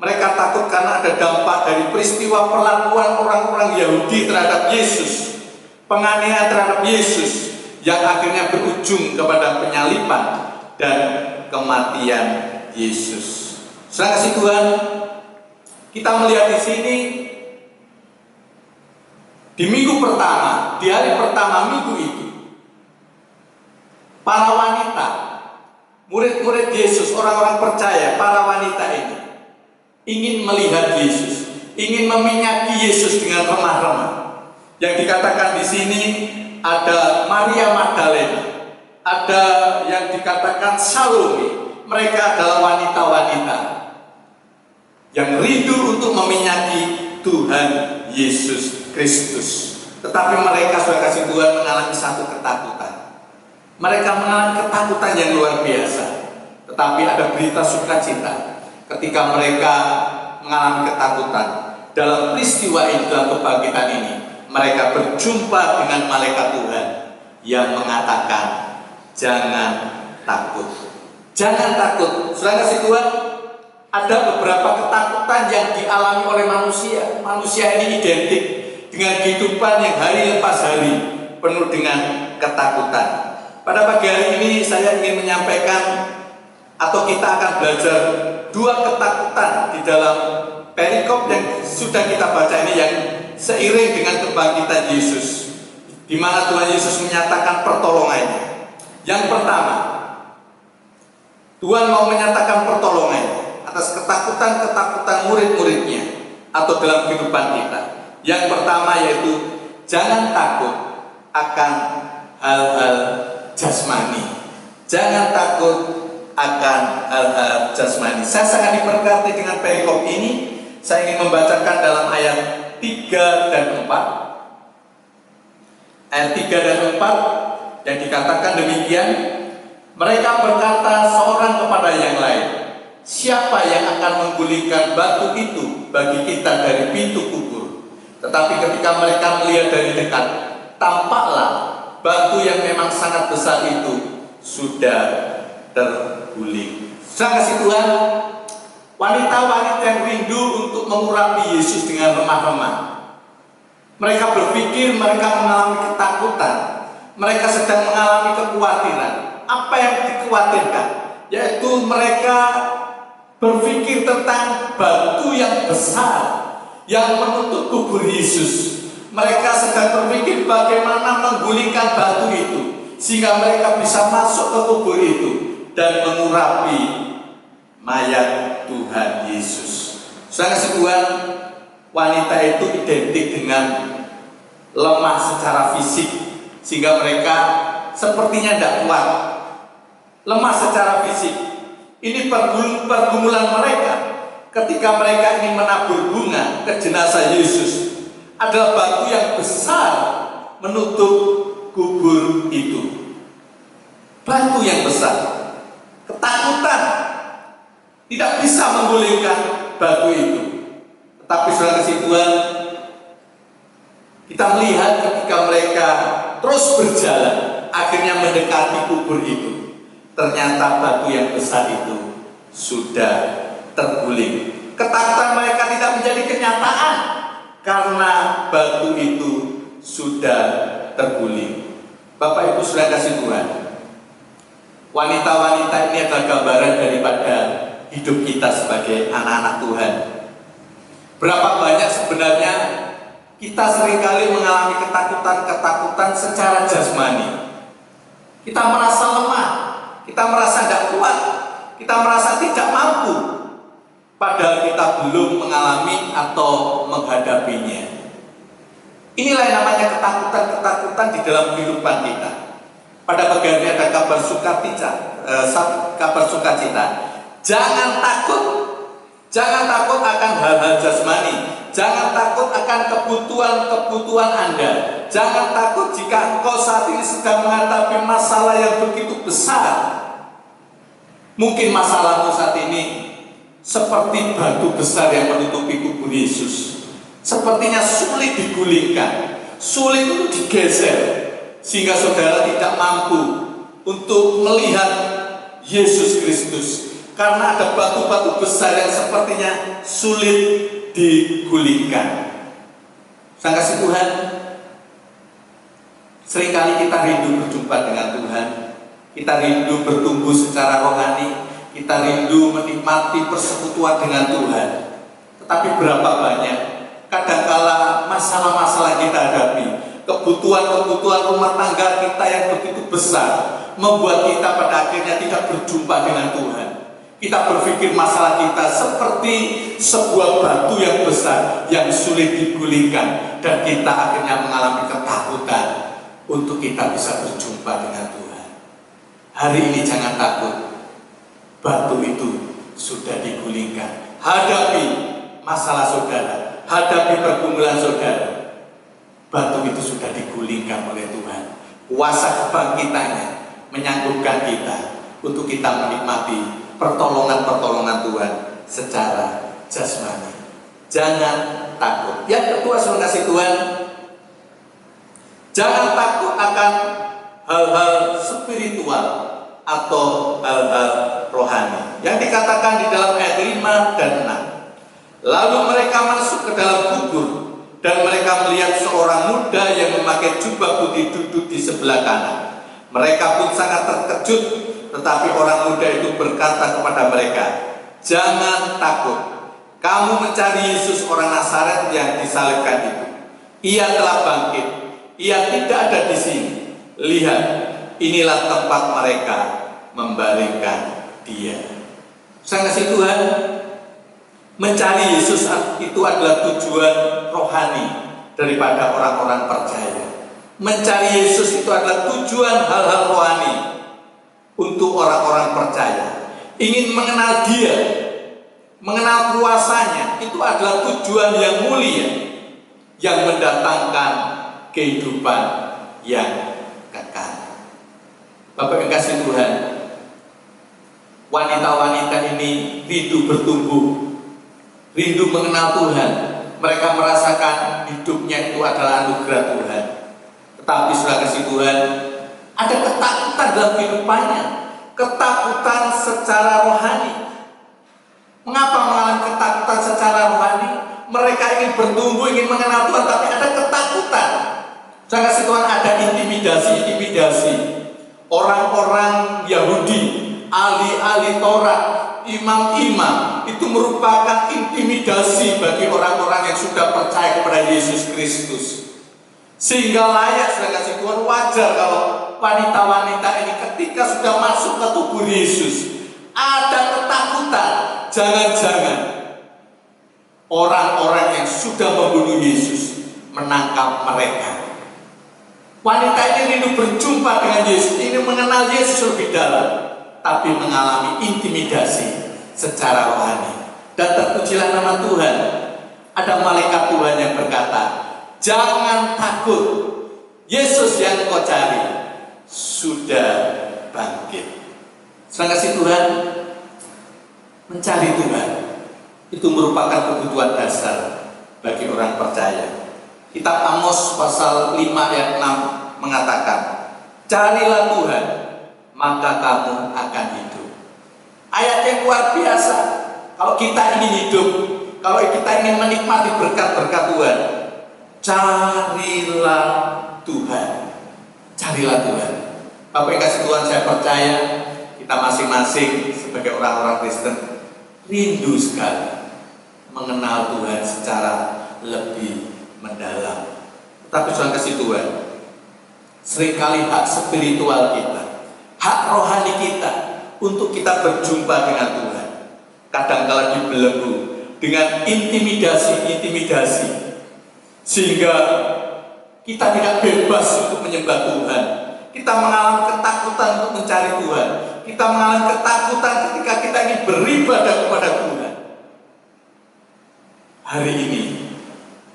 [SPEAKER 8] Mereka takut karena ada dampak dari peristiwa perlakuan orang-orang Yahudi terhadap Yesus, penganiayaan terhadap Yesus, yang akhirnya berujung kepada penyaliban dan kematian Yesus. Saudara kasih Tuhan, kita melihat di sini di minggu pertama, di hari pertama minggu itu, para wanita, murid-murid Yesus, orang-orang percaya, para wanita ini ingin melihat Yesus, ingin meminyaki Yesus dengan remah-remah. Yang dikatakan di sini ada Maria Magdalena, ada yang dikatakan Salome. Mereka adalah wanita-wanita yang rindu untuk meminyaki Tuhan Yesus Kristus. Tetapi mereka, saudara kasih Tuhan, mengalami satu ketakutan. Mereka mengalami ketakutan yang luar biasa. Tetapi ada berita sukacita ketika mereka mengalami ketakutan. Dalam peristiwa ini, dalam kebangkitan ini, mereka berjumpa dengan malaikat Tuhan yang mengatakan, jangan takut. Jangan takut. Saudara kasih Tuhan, ada beberapa ketakutan yang dialami oleh manusia. Manusia ini identik dengan kehidupan yang hari lepas hari penuh dengan ketakutan. Pada pagi hari ini saya ingin menyampaikan, atau kita akan belajar dua ketakutan di dalam perikop yang sudah kita baca ini, yang seiring dengan kebangkitan Yesus, di mana Tuhan Yesus menyatakan pertolongannya. Yang pertama, Tuhan mau menyatakan pertolongannya atas ketakutan-ketakutan murid-muridnya atau dalam kehidupan kita. Yang pertama yaitu jangan takut akan hal-hal jasmani. Jangan takut akan hal-hal jasmani. Saya sangat diberkati dengan perikop ini. Saya ingin membacakan dalam ayat 3 dan 4. ayat 3 dan 4 yang dikatakan demikian, mereka berkata seorang kepada yang lain, siapa yang akan menggulingkan batu itu bagi kita dari pintu kubur? Tetapi ketika mereka melihat dari dekat, tampaklah batu yang memang sangat besar itu sudah terguling. Saudara kasih Tuhan, wanita-wanita yang rindu untuk mengurapi Yesus dengan remah-remah. Mereka berpikir mereka mengalami ketakutan, mereka sedang mengalami kekhawatiran. Apa yang dikhawatirkan? Yaitu mereka berpikir tentang batu yang besar yang menutup kubur Yesus. Mereka sedang berpikir bagaimana menggulingkan batu itu sehingga mereka bisa masuk ke kubur itu dan mengurapi mayat Tuhan Yesus. Saudara sekalian, wanita itu identik dengan lemah secara fisik sehingga mereka sepertinya tidak kuat. Lemah secara fisik. Ini pergumulan mereka ketika mereka ingin menabur bunga ke jenazah Yesus. Adalah batu yang besar menutup kubur itu. Batu yang besar. Ketakutan. Tidak bisa menggulingkan batu itu. Tetapi saudara kasih Tuhan, kita melihat ketika mereka terus berjalan, akhirnya mendekati kubur itu. Ternyata batu yang besar itu sudah terguling. Ketakutan mereka tidak menjadi kenyataan karena batu itu sudah terguling. Bapak Ibu saudara kasih Tuhan, wanita-wanita ini adalah gambaran daripada hidup kita sebagai anak-anak Tuhan. Berapa banyak sebenarnya kita seringkali mengalami ketakutan-ketakutan secara jasmani. Kita merasa lemah, kita merasa tidak kuat, kita merasa tidak mampu, padahal kita belum mengalami atau menghadapinya. Inilah yang namanya ketakutan-ketakutan di dalam kehidupan kita. Pada bagian ini ada kabar sukacita. Jangan takut akan hal-hal jasmani. Jangan takut akan kebutuhan Anda. Jangan takut jika engkau saat ini sedang menghadapi masalah yang begitu besar. Mungkin masalahmu saat ini seperti batu besar yang menutupi kubur Yesus. Sepertinya sulit digulingkan, sulit untuk digeser, sehingga saudara tidak mampu untuk melihat Yesus Kristus. Karena ada batu-batu besar yang sepertinya sulit digulingkan. Sang kasih Tuhan, seringkali kita rindu berjumpa dengan Tuhan. Kita rindu bertumbuh secara rohani. Kita rindu menikmati persekutuan dengan Tuhan. Tetapi berapa banyak kadangkala masalah-masalah kita hadapi, kebutuhan-kebutuhan rumah tangga kita yang begitu besar membuat kita pada akhirnya tidak berjumpa dengan Tuhan. Kita berpikir masalah kita seperti sebuah batu yang besar yang sulit digulingkan, dan kita akhirnya mengalami ketakutan untuk kita bisa berjumpa dengan Tuhan. Hari ini jangan takut, batu itu sudah digulingkan. Hadapi masalah saudara, hadapi pergumulan saudara, batu itu sudah digulingkan oleh Tuhan. Kuasa kebangkitannya menyanggupkan kita untuk kita menikmati pertolongan-pertolongan Tuhan secara jasmani. Jangan takut. Yang kedua, saudara kasih Tuhan, jangan takut akan hal-hal spiritual atau hal-hal rohani yang dikatakan di dalam ayat 5 dan 6. Lalu mereka masuk ke dalam kubur, dan mereka melihat seorang muda yang memakai jubah putih duduk di sebelah kanan. Mereka pun sangat terkejut, tetapi orang muda itu berkata kepada mereka, "Jangan takut, kamu mencari Yesus orang Nazaret yang disalibkan itu. Ia telah bangkit, ia tidak ada di sini. Lihat, inilah tempat mereka membaringkan dia." Sang kasih Tuhan, mencari Yesus itu adalah tujuan rohani daripada orang-orang percaya. Mencari Yesus itu adalah tujuan hal-hal rohani untuk orang-orang percaya. Ingin mengenal Dia, mengenal kuasanya, itu adalah tujuan yang mulia yang mendatangkan kehidupan yang kekal. Bapak yang kasih Tuhan, wanita-wanita ini rindu bertumbuh, rindu mengenal Tuhan. Mereka merasakan hidupnya itu adalah anugerah Tuhan. Tetapi sudah kasih Tuhan, ada ketakutan dalam kehidupannya, ketakutan secara rohani. Mengapa mengalami ketakutan secara rohani? Mereka ingin bertumbuh, ingin mengenal Tuhan, tapi ada ketakutan. Saya kasih Tuhan, ada intimidasi. Orang-orang Yahudi, ahli-ahli Taurat, imam-imam, itu merupakan intimidasi bagi orang-orang yang sudah percaya kepada Yesus Kristus. Sehingga layak, saya kasih Tuhan, wajar kalau wanita-wanita ini ketika sudah masuk ke tubuh Yesus, ada ketakutan. Jangan-jangan orang-orang yang sudah membunuh Yesus menangkap mereka. Wanita ini rindu berjumpa dengan Yesus, ingin mengenal Yesus lebih dalam, tapi mengalami intimidasi secara rohani. Dan terpujilah nama Tuhan, ada malaikat Tuhan yang berkata, jangan takut, Yesus yang kau cari sudah bangkit. Saudara kasih Tuhan, mencari Tuhan itu merupakan kebutuhan dasar bagi orang percaya. Kitab Amos pasal 5 ayat 6 mengatakan, carilah Tuhan, maka kamu akan hidup. Ayat yang luar biasa. Kalau kita ingin hidup, kalau kita ingin menikmati berkat-berkat Tuhan, carilah Tuhan. Carilah Tuhan. Bapak yang kasih Tuhan, saya percaya kita masing-masing sebagai orang-orang Kristen rindu sekali mengenal Tuhan secara lebih mendalam. Tapi Tuhan kasih Tuhan, seringkali hak spiritual kita, hak rohani kita untuk kita berjumpa dengan Tuhan kadang-kala dibelenggu dengan intimidasi, sehingga kita tidak bebas untuk menyembah Tuhan. Kita mengalami ketakutan untuk mencari Tuhan. Kita mengalami ketakutan ketika kita ingin beribadah kepada Tuhan. Hari ini,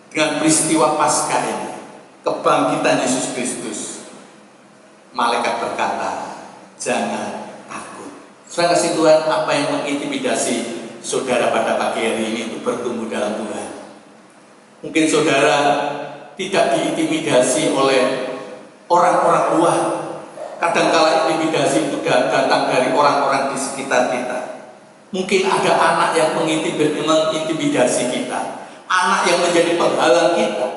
[SPEAKER 8] dengan peristiwa Paskah ini, kebangkitan Yesus Kristus, malaikat berkata, jangan takut. Saudara kasih Tuhan, apa yang mengintimidasi saudara pada pagi hari ini untuk bertumbuh dalam Tuhan? Mungkin saudara tidak diintimidasi oleh orang-orang luar. Kadang-kala intimidasi itu datang dari orang-orang di sekitar kita. Mungkin ada anak yang mengintimidasi kita, anak yang menjadi penghalang kita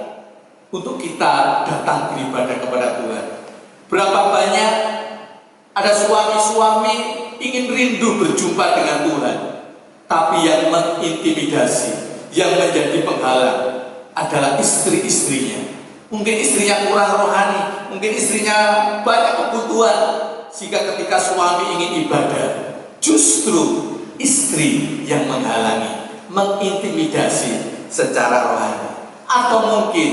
[SPEAKER 8] untuk kita datang beribadah kepada Tuhan. Berapa banyak ada suami-suami ingin rindu berjumpa dengan Tuhan, tapi yang mengintimidasi, yang menjadi penghalang adalah istri-istrinya. Mungkin istrinya kurang rohani, mungkin istrinya banyak kebutuhan, sehingga ketika suami ingin ibadah, justru istri yang menghalangi, mengintimidasi secara rohani. Atau mungkin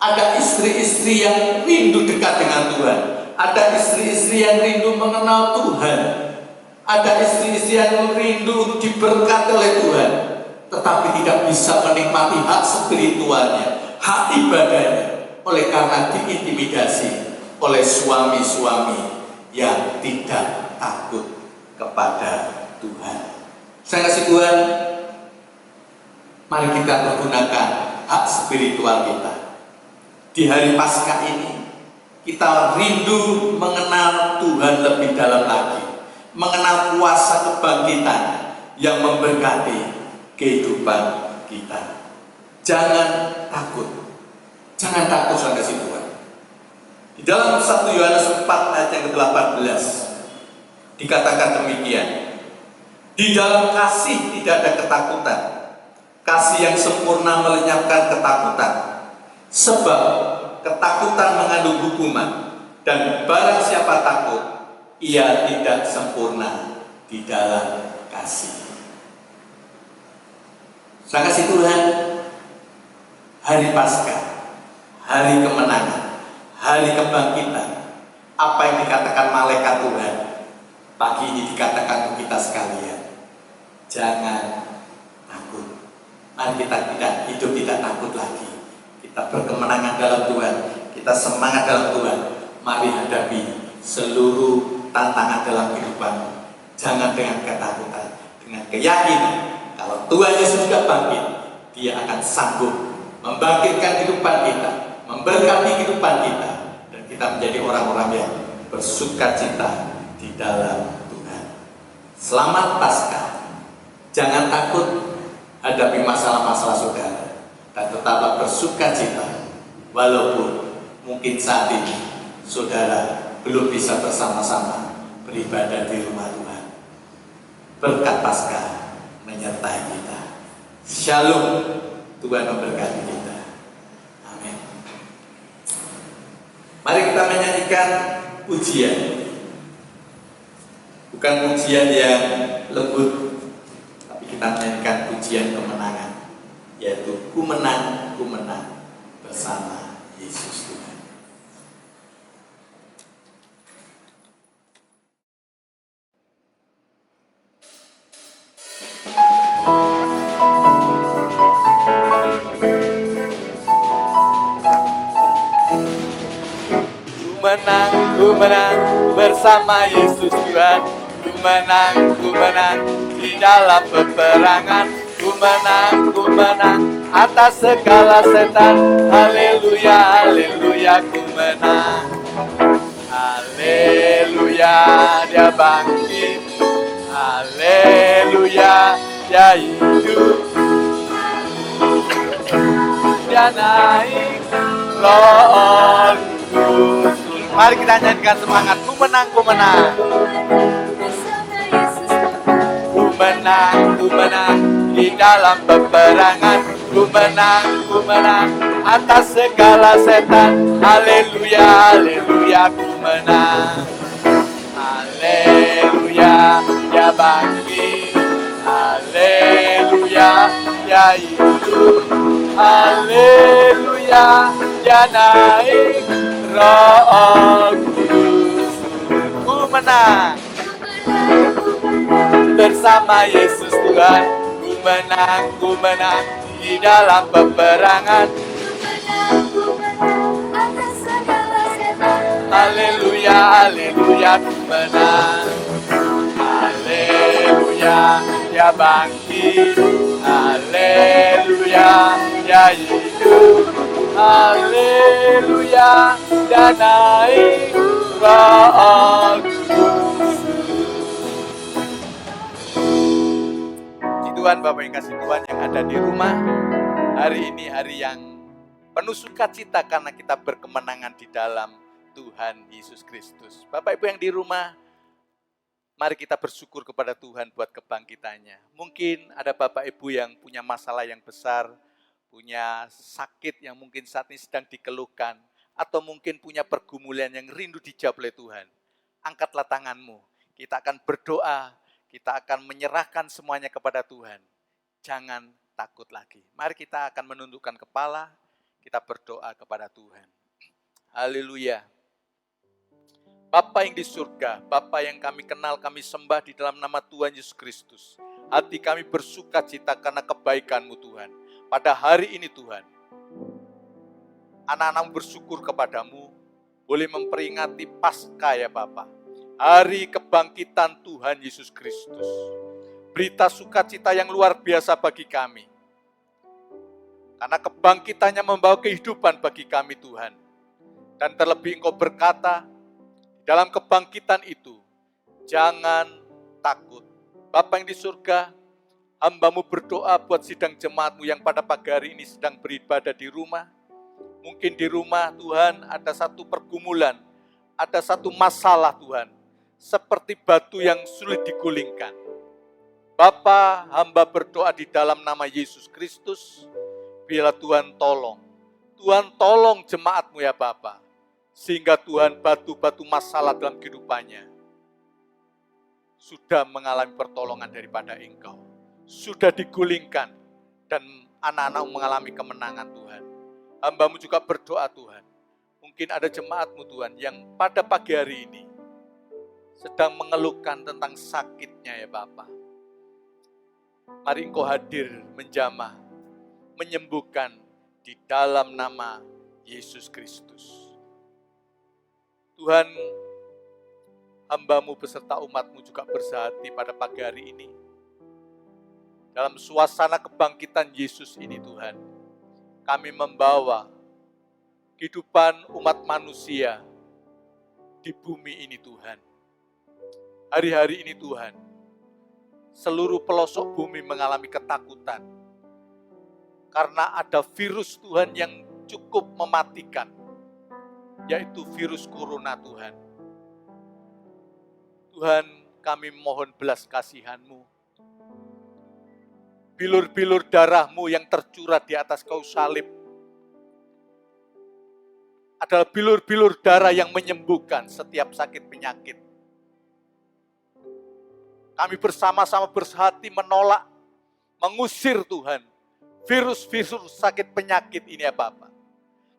[SPEAKER 8] ada istri-istri yang rindu dekat dengan Tuhan, ada istri-istri yang rindu mengenal Tuhan, ada istri-istri yang rindu untuk diberkati oleh Tuhan, tetapi tidak bisa menikmati hak spiritualnya, hak ibadahnya, oleh karena diintimidasi oleh suami-suami yang tidak takut kepada Tuhan. Saya kasih Tuhan, mari kita pergunakan hak spiritual kita. Di hari Paskah ini, kita rindu mengenal Tuhan lebih dalam lagi, mengenal kuasa kebangkitan yang memberkati kehidupan kita. Jangan takut. Jangan takut, saudara kasih Tuhan. Di dalam 1 Yohanes 4 ayat yang ke-18 dikatakan demikian. Di dalam kasih tidak ada ketakutan. Kasih yang sempurna melenyapkan ketakutan. Sebab ketakutan mengandung hukuman, dan barang siapa takut, ia tidak sempurna di dalam kasih. Saya kasih Tuhan, hari Paskah, hari kemenangan, hari kebangkitan, apa yang dikatakan malaikat Tuhan pagi ini dikatakan untuk kita sekalian, jangan takut. Mari kita tidak hidup tidak takut lagi. Kita berkemenangan dalam Tuhan, kita semangat dalam Tuhan. Mari hadapi seluruh tantangan dalam kehidupan. Jangan dengan ketakutan, dengan keyakinan kalau Tuhan Yesus sudah bangkit, Dia akan sanggup membangkitkan kehidupan kita, memberkati kehidupan kita, dan kita menjadi orang-orang yang bersukacita di dalam Tuhan. Selamat Paskah. Jangan takut hadapi masalah-masalah saudara, dan tetaplah bersukacita walaupun mungkin saat ini saudara belum bisa bersama-sama beribadah di rumah Tuhan. Berkat Paskah menyertai kita. Shalom, Tuhan memberkati kita. Amin. Mari kita menyanyikan pujian. Bukan pujian yang lembut, tapi kita menyanyikan pujian kemenangan, yaitu ku menang bersama Yesus Tuhan. Ku menang bersama Yesus Tuhan. Ku menang di dalam peperangan. Ku menang atas segala setan. Haleluya, haleluya, ku menang. Haleluya, Dia bangkit. Haleluya, Dia hidup. Dia naik, Roh Kudus. Mari kita nyanyikan semangat. Ku menang. Ku menang di dalam peperangan. Ku menang atas segala setan. Haleluya, haleluya, ku menang. Haleluya, Dia bangkit. Haleluya, Dia hidup. Haleluya, Dia naik. Roh Kudus. Ku menang bersama Yesus Tuhan. Ku menang di dalam peperangan. Haleluya, haleluya, ku menang. Haleluya, Dia bangkit. Haleluya, Dia hidup. Haleluya, Dia naik. Roh Kudus. Puji Tuhan, Bapak yang kasih Tuhan yang ada di rumah. Hari ini hari yang penuh sukacita karena kita berkemenangan di dalam Tuhan Yesus Kristus. Bapak Ibu yang di rumah, mari kita bersyukur kepada Tuhan buat kebangkitannya. Mungkin ada Bapak Ibu yang punya masalah yang besar, punya sakit yang mungkin saat ini sedang dikeluhkan, atau mungkin punya pergumulan yang rindu dijawab oleh Tuhan. Angkatlah tanganmu, kita akan berdoa, kita akan menyerahkan semuanya kepada Tuhan. Jangan takut lagi. Mari kita akan menundukkan kepala, kita berdoa kepada Tuhan. Haleluya. Bapa yang di surga, Bapa yang kami kenal, kami sembah di dalam nama Tuhan Yesus Kristus. Hati kami bersuka cita karena kebaikan-Mu Tuhan. Pada hari ini Tuhan, anak-anak-Mu bersyukur kepadamu, boleh memperingati Paskah ya Bapa. Hari kebangkitan Tuhan Yesus Kristus. Berita sukacita yang luar biasa bagi kami. Karena kebangkitannya membawa kehidupan bagi kami Tuhan. Dan terlebih Engkau berkata, dalam kebangkitan itu, jangan takut. Bapa yang di surga, hamba-Mu berdoa buat sidang jemaat-Mu yang pada pagi hari ini sedang beribadah di rumah. Mungkin di rumah Tuhan ada satu pergumulan, ada satu masalah Tuhan. Seperti batu yang sulit digulingkan. Bapa, hamba berdoa di dalam nama Yesus Kristus, biarlah Tuhan tolong. Tuhan tolong jemaat-Mu ya Bapa. Sehingga Tuhan batu-batu masalah dalam kehidupannya sudah mengalami pertolongan daripada Engkau. Sudah digulingkan dan anak-anak-Mu mengalami kemenangan Tuhan. Hamba-Mu juga berdoa Tuhan. Mungkin ada jemaat-Mu Tuhan yang pada pagi hari ini sedang mengeluhkan tentang sakitnya ya Bapa. Mari Engkau hadir menjamah, menyembuhkan di dalam nama Yesus Kristus. Tuhan, hamba-Mu beserta umat-Mu juga bersehati pada pagi hari ini. Dalam suasana kebangkitan Yesus ini Tuhan, kami membawa kehidupan umat manusia di bumi ini Tuhan. Hari-hari ini Tuhan, seluruh pelosok bumi mengalami ketakutan. Karena ada virus Tuhan yang cukup mematikan, yaitu virus corona Tuhan. Tuhan, kami mohon belas kasihan-Mu. Bilur-bilur darah-Mu yang tercurah di atas kayu salib adalah bilur-bilur darah yang menyembuhkan setiap sakit penyakit. Kami bersama-sama bersehati menolak, mengusir Tuhan, virus-virus sakit penyakit ini ya Bapa.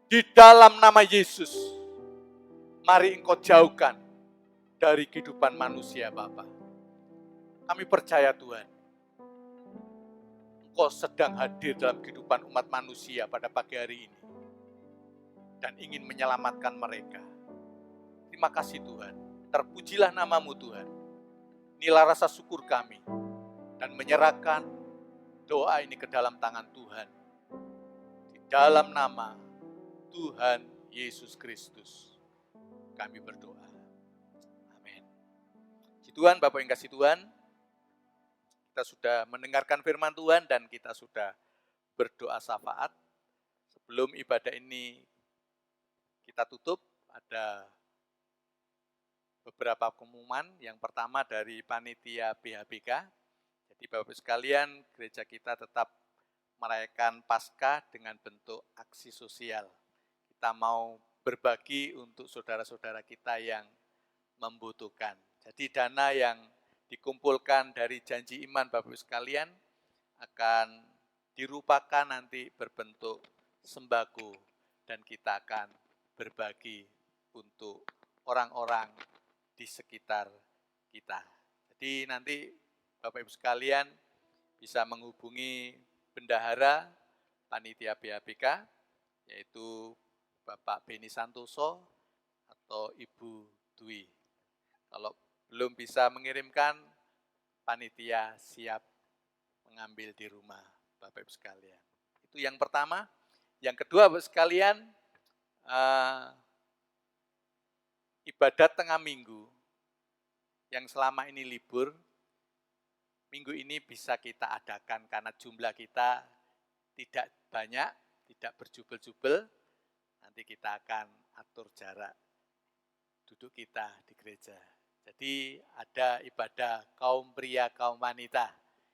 [SPEAKER 8] Di dalam nama Yesus, mari Engkau jauhkan dari kehidupan manusia Bapa. Kami percaya Tuhan, Engkau sedang hadir dalam kehidupan umat manusia pada pagi hari ini dan ingin menyelamatkan mereka. Terima kasih Tuhan, terpujilah nama-Mu Tuhan. Inilah rasa syukur kami dan menyerahkan doa ini ke dalam tangan Tuhan. Di dalam nama Tuhan Yesus Kristus kami berdoa. Amin. Puji Tuhan, Bapak yang kasih Tuhan, kita sudah mendengarkan firman Tuhan dan kita sudah berdoa syafaat. Sebelum ibadah ini kita tutup, ada beberapa pengumuman. Yang pertama dari panitia PHBK. Jadi Bapak sekalian, gereja kita tetap merayakan Paskah dengan bentuk aksi sosial. Kita mau berbagi untuk saudara-saudara kita yang membutuhkan. Jadi dana yang dikumpulkan dari janji iman Bapak sekalian akan dirupakan nanti berbentuk sembako dan kita akan berbagi untuk orang-orang di sekitar kita. Jadi nanti Bapak Ibu sekalian bisa menghubungi bendahara panitia BHBK yaitu Bapak Beni Santoso atau Ibu Dwi. Kalau belum bisa mengirimkan, panitia siap mengambil di rumah Bapak Ibu sekalian. Itu yang pertama. Yang kedua Bapak sekalian, ibadat tengah minggu yang selama ini libur, minggu ini bisa kita adakan karena jumlah kita tidak banyak, tidak berjubel-jubel. Nanti kita akan atur jarak duduk kita di gereja. Jadi ada ibadah kaum pria, kaum wanita.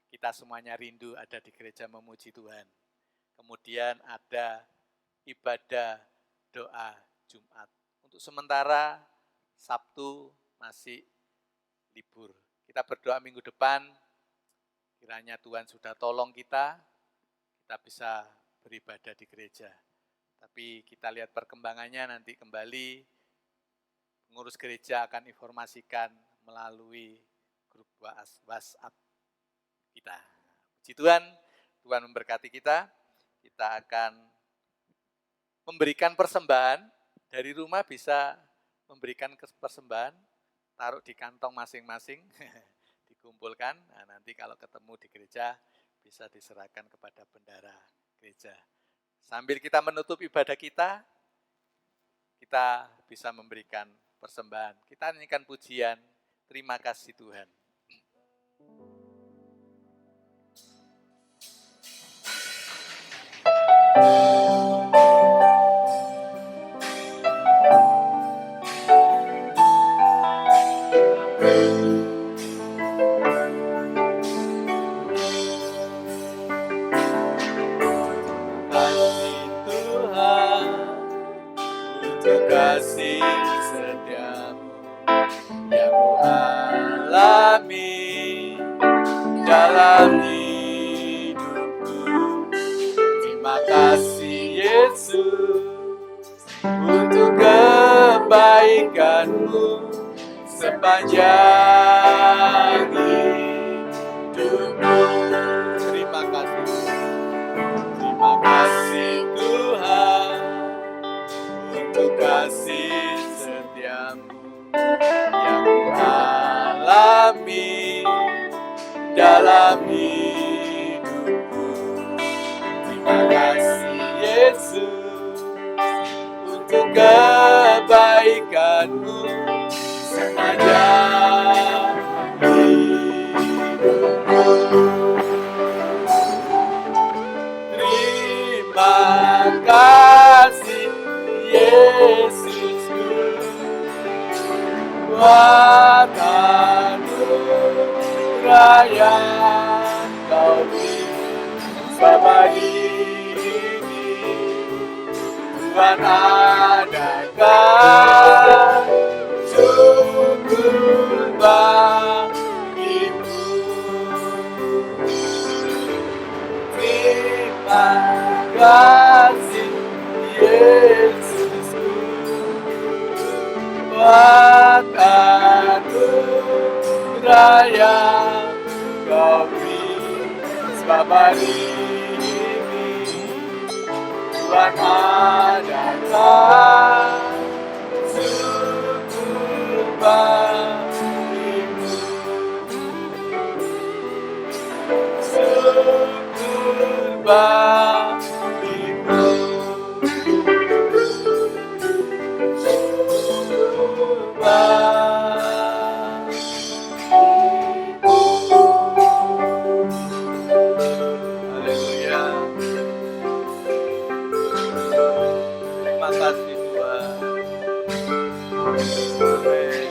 [SPEAKER 8] Kita semuanya rindu ada di gereja memuji Tuhan. Kemudian ada ibadah doa Jumat. Untuk sementara Sabtu masih libur. Kita berdoa minggu depan, kiranya Tuhan sudah tolong kita bisa beribadah di gereja. Tapi kita lihat perkembangannya nanti kembali. Pengurus gereja akan informasikan melalui grup WhatsApp kita. Puji Tuhan, Tuhan memberkati kita. Kita akan memberikan persembahan. Dari rumah bisa memberikan persembahan, taruh di kantong masing-masing, dikumpulkan. Nah, nanti kalau ketemu di gereja bisa diserahkan kepada bendahara gereja. Sambil kita menutup ibadah kita bisa memberikan persembahan. Kita nyanyikan pujian, terima kasih Tuhan. Kasih setiamu yang ku alami dalam hidupku. Terima kasih Yesus untuk kebaikanmu sepanjang hidupku. Terima kasih Tuhan untuk kasih setiamu dalam hidupku. Terima kasih Yesus untuk kebaikan-Mu sepanjang hidupku. Terima kasih Yesusku buat anugerah yang Kau beri selama ini. Tuhan, adakah syukur bagimu. Terima kasih Yesusku buat anugerah yang Kau beri selama ini. Tuhan, adakah syukur bagimu. Syukur bagimu. Syukur bagimu. Haleluya. Terima kasih Tuhan. Amin.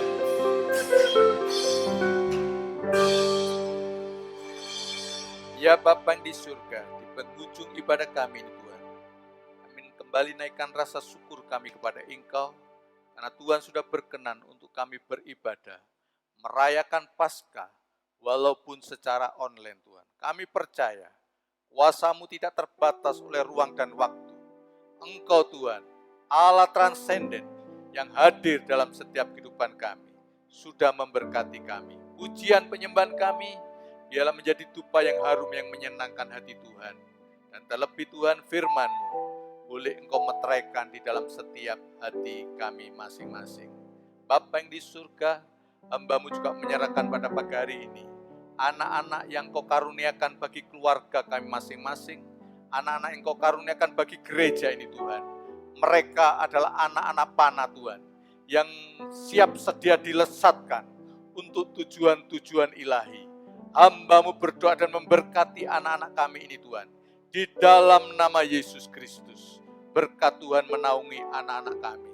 [SPEAKER 8] Ya Bapa yang di surga, di penghujung ibadah kami ini Tuhan, kami kembali naikkan rasa syukur kami kepada Engkau, karena Tuhan sudah berkenan untuk kami beribadah, merayakan Paskah, walaupun secara online Tuhan. Kami percaya, kuasa-Mu tidak terbatas oleh ruang dan waktu. Engkau Tuhan, Allah transenden yang hadir dalam setiap kehidupan kami, sudah memberkati kami. Pujian penyembahan kami, biarlah menjadi dupa yang harum yang menyenangkan hati Tuhan. Dan terlebih Tuhan, firman-Mu boleh Engkau meteraikan di dalam setiap hati kami masing-masing. Bapa yang di surga, hamba-Mu juga menyerahkan pada pagi hari ini anak-anak yang Kau karuniakan bagi keluarga kami masing-masing, anak-anak yang Kau karuniakan bagi gereja ini Tuhan. Mereka adalah anak-anak panah Tuhan, yang siap sedia dilesatkan untuk tujuan-tujuan ilahi. Hamba-Mu berdoa dan memberkati anak-anak kami ini Tuhan. Di dalam nama Yesus Kristus, berkat Tuhan menaungi anak-anak kami.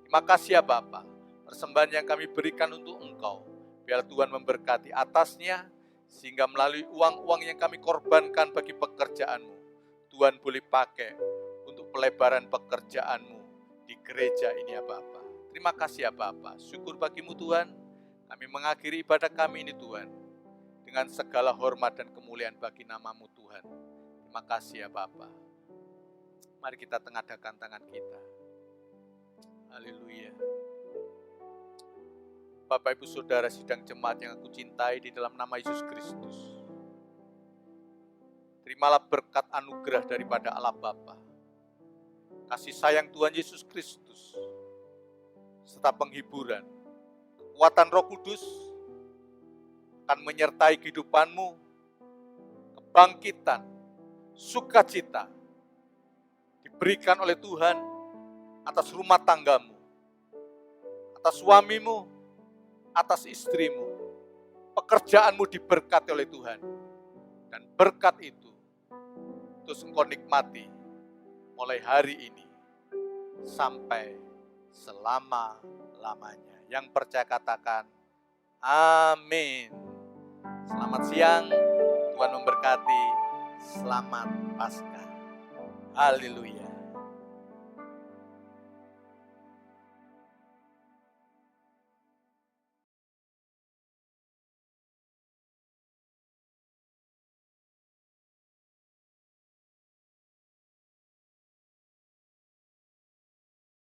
[SPEAKER 8] Terima kasih ya Bapa, persembahan yang kami berikan untuk Engkau, biar Tuhan memberkati atasnya, sehingga melalui uang-uang yang kami korbankan bagi pekerjaan-Mu, Tuhan boleh pakai untuk pelebaran pekerjaan-Mu di gereja ini ya Bapa. Terima kasih ya Bapa, syukur bagimu Tuhan, kami mengakhiri ibadah kami ini Tuhan, dengan segala hormat dan kemuliaan bagi nama-Mu Tuhan. Terima kasih ya Bapa. Mari kita tengadahkan tangan kita. Haleluya. Bapak Ibu Saudara sidang jemaat yang aku cintai di dalam nama Yesus Kristus, terimalah berkat anugerah daripada Allah Bapa, kasih sayang Tuhan Yesus Kristus, serta penghiburan, kekuatan Roh Kudus akan menyertai kehidupanmu, kebangkitan, sukacita diberikan oleh Tuhan atas rumah tanggamu, atas suamimu, atas istrimu. Pekerjaanmu diberkati oleh Tuhan, dan berkat itu terus engkau nikmati mulai hari ini sampai selama-lamanya. Yang percaya katakan amin. Selamat siang, Tuhan memberkati. Selamat Paskah. Haleluya.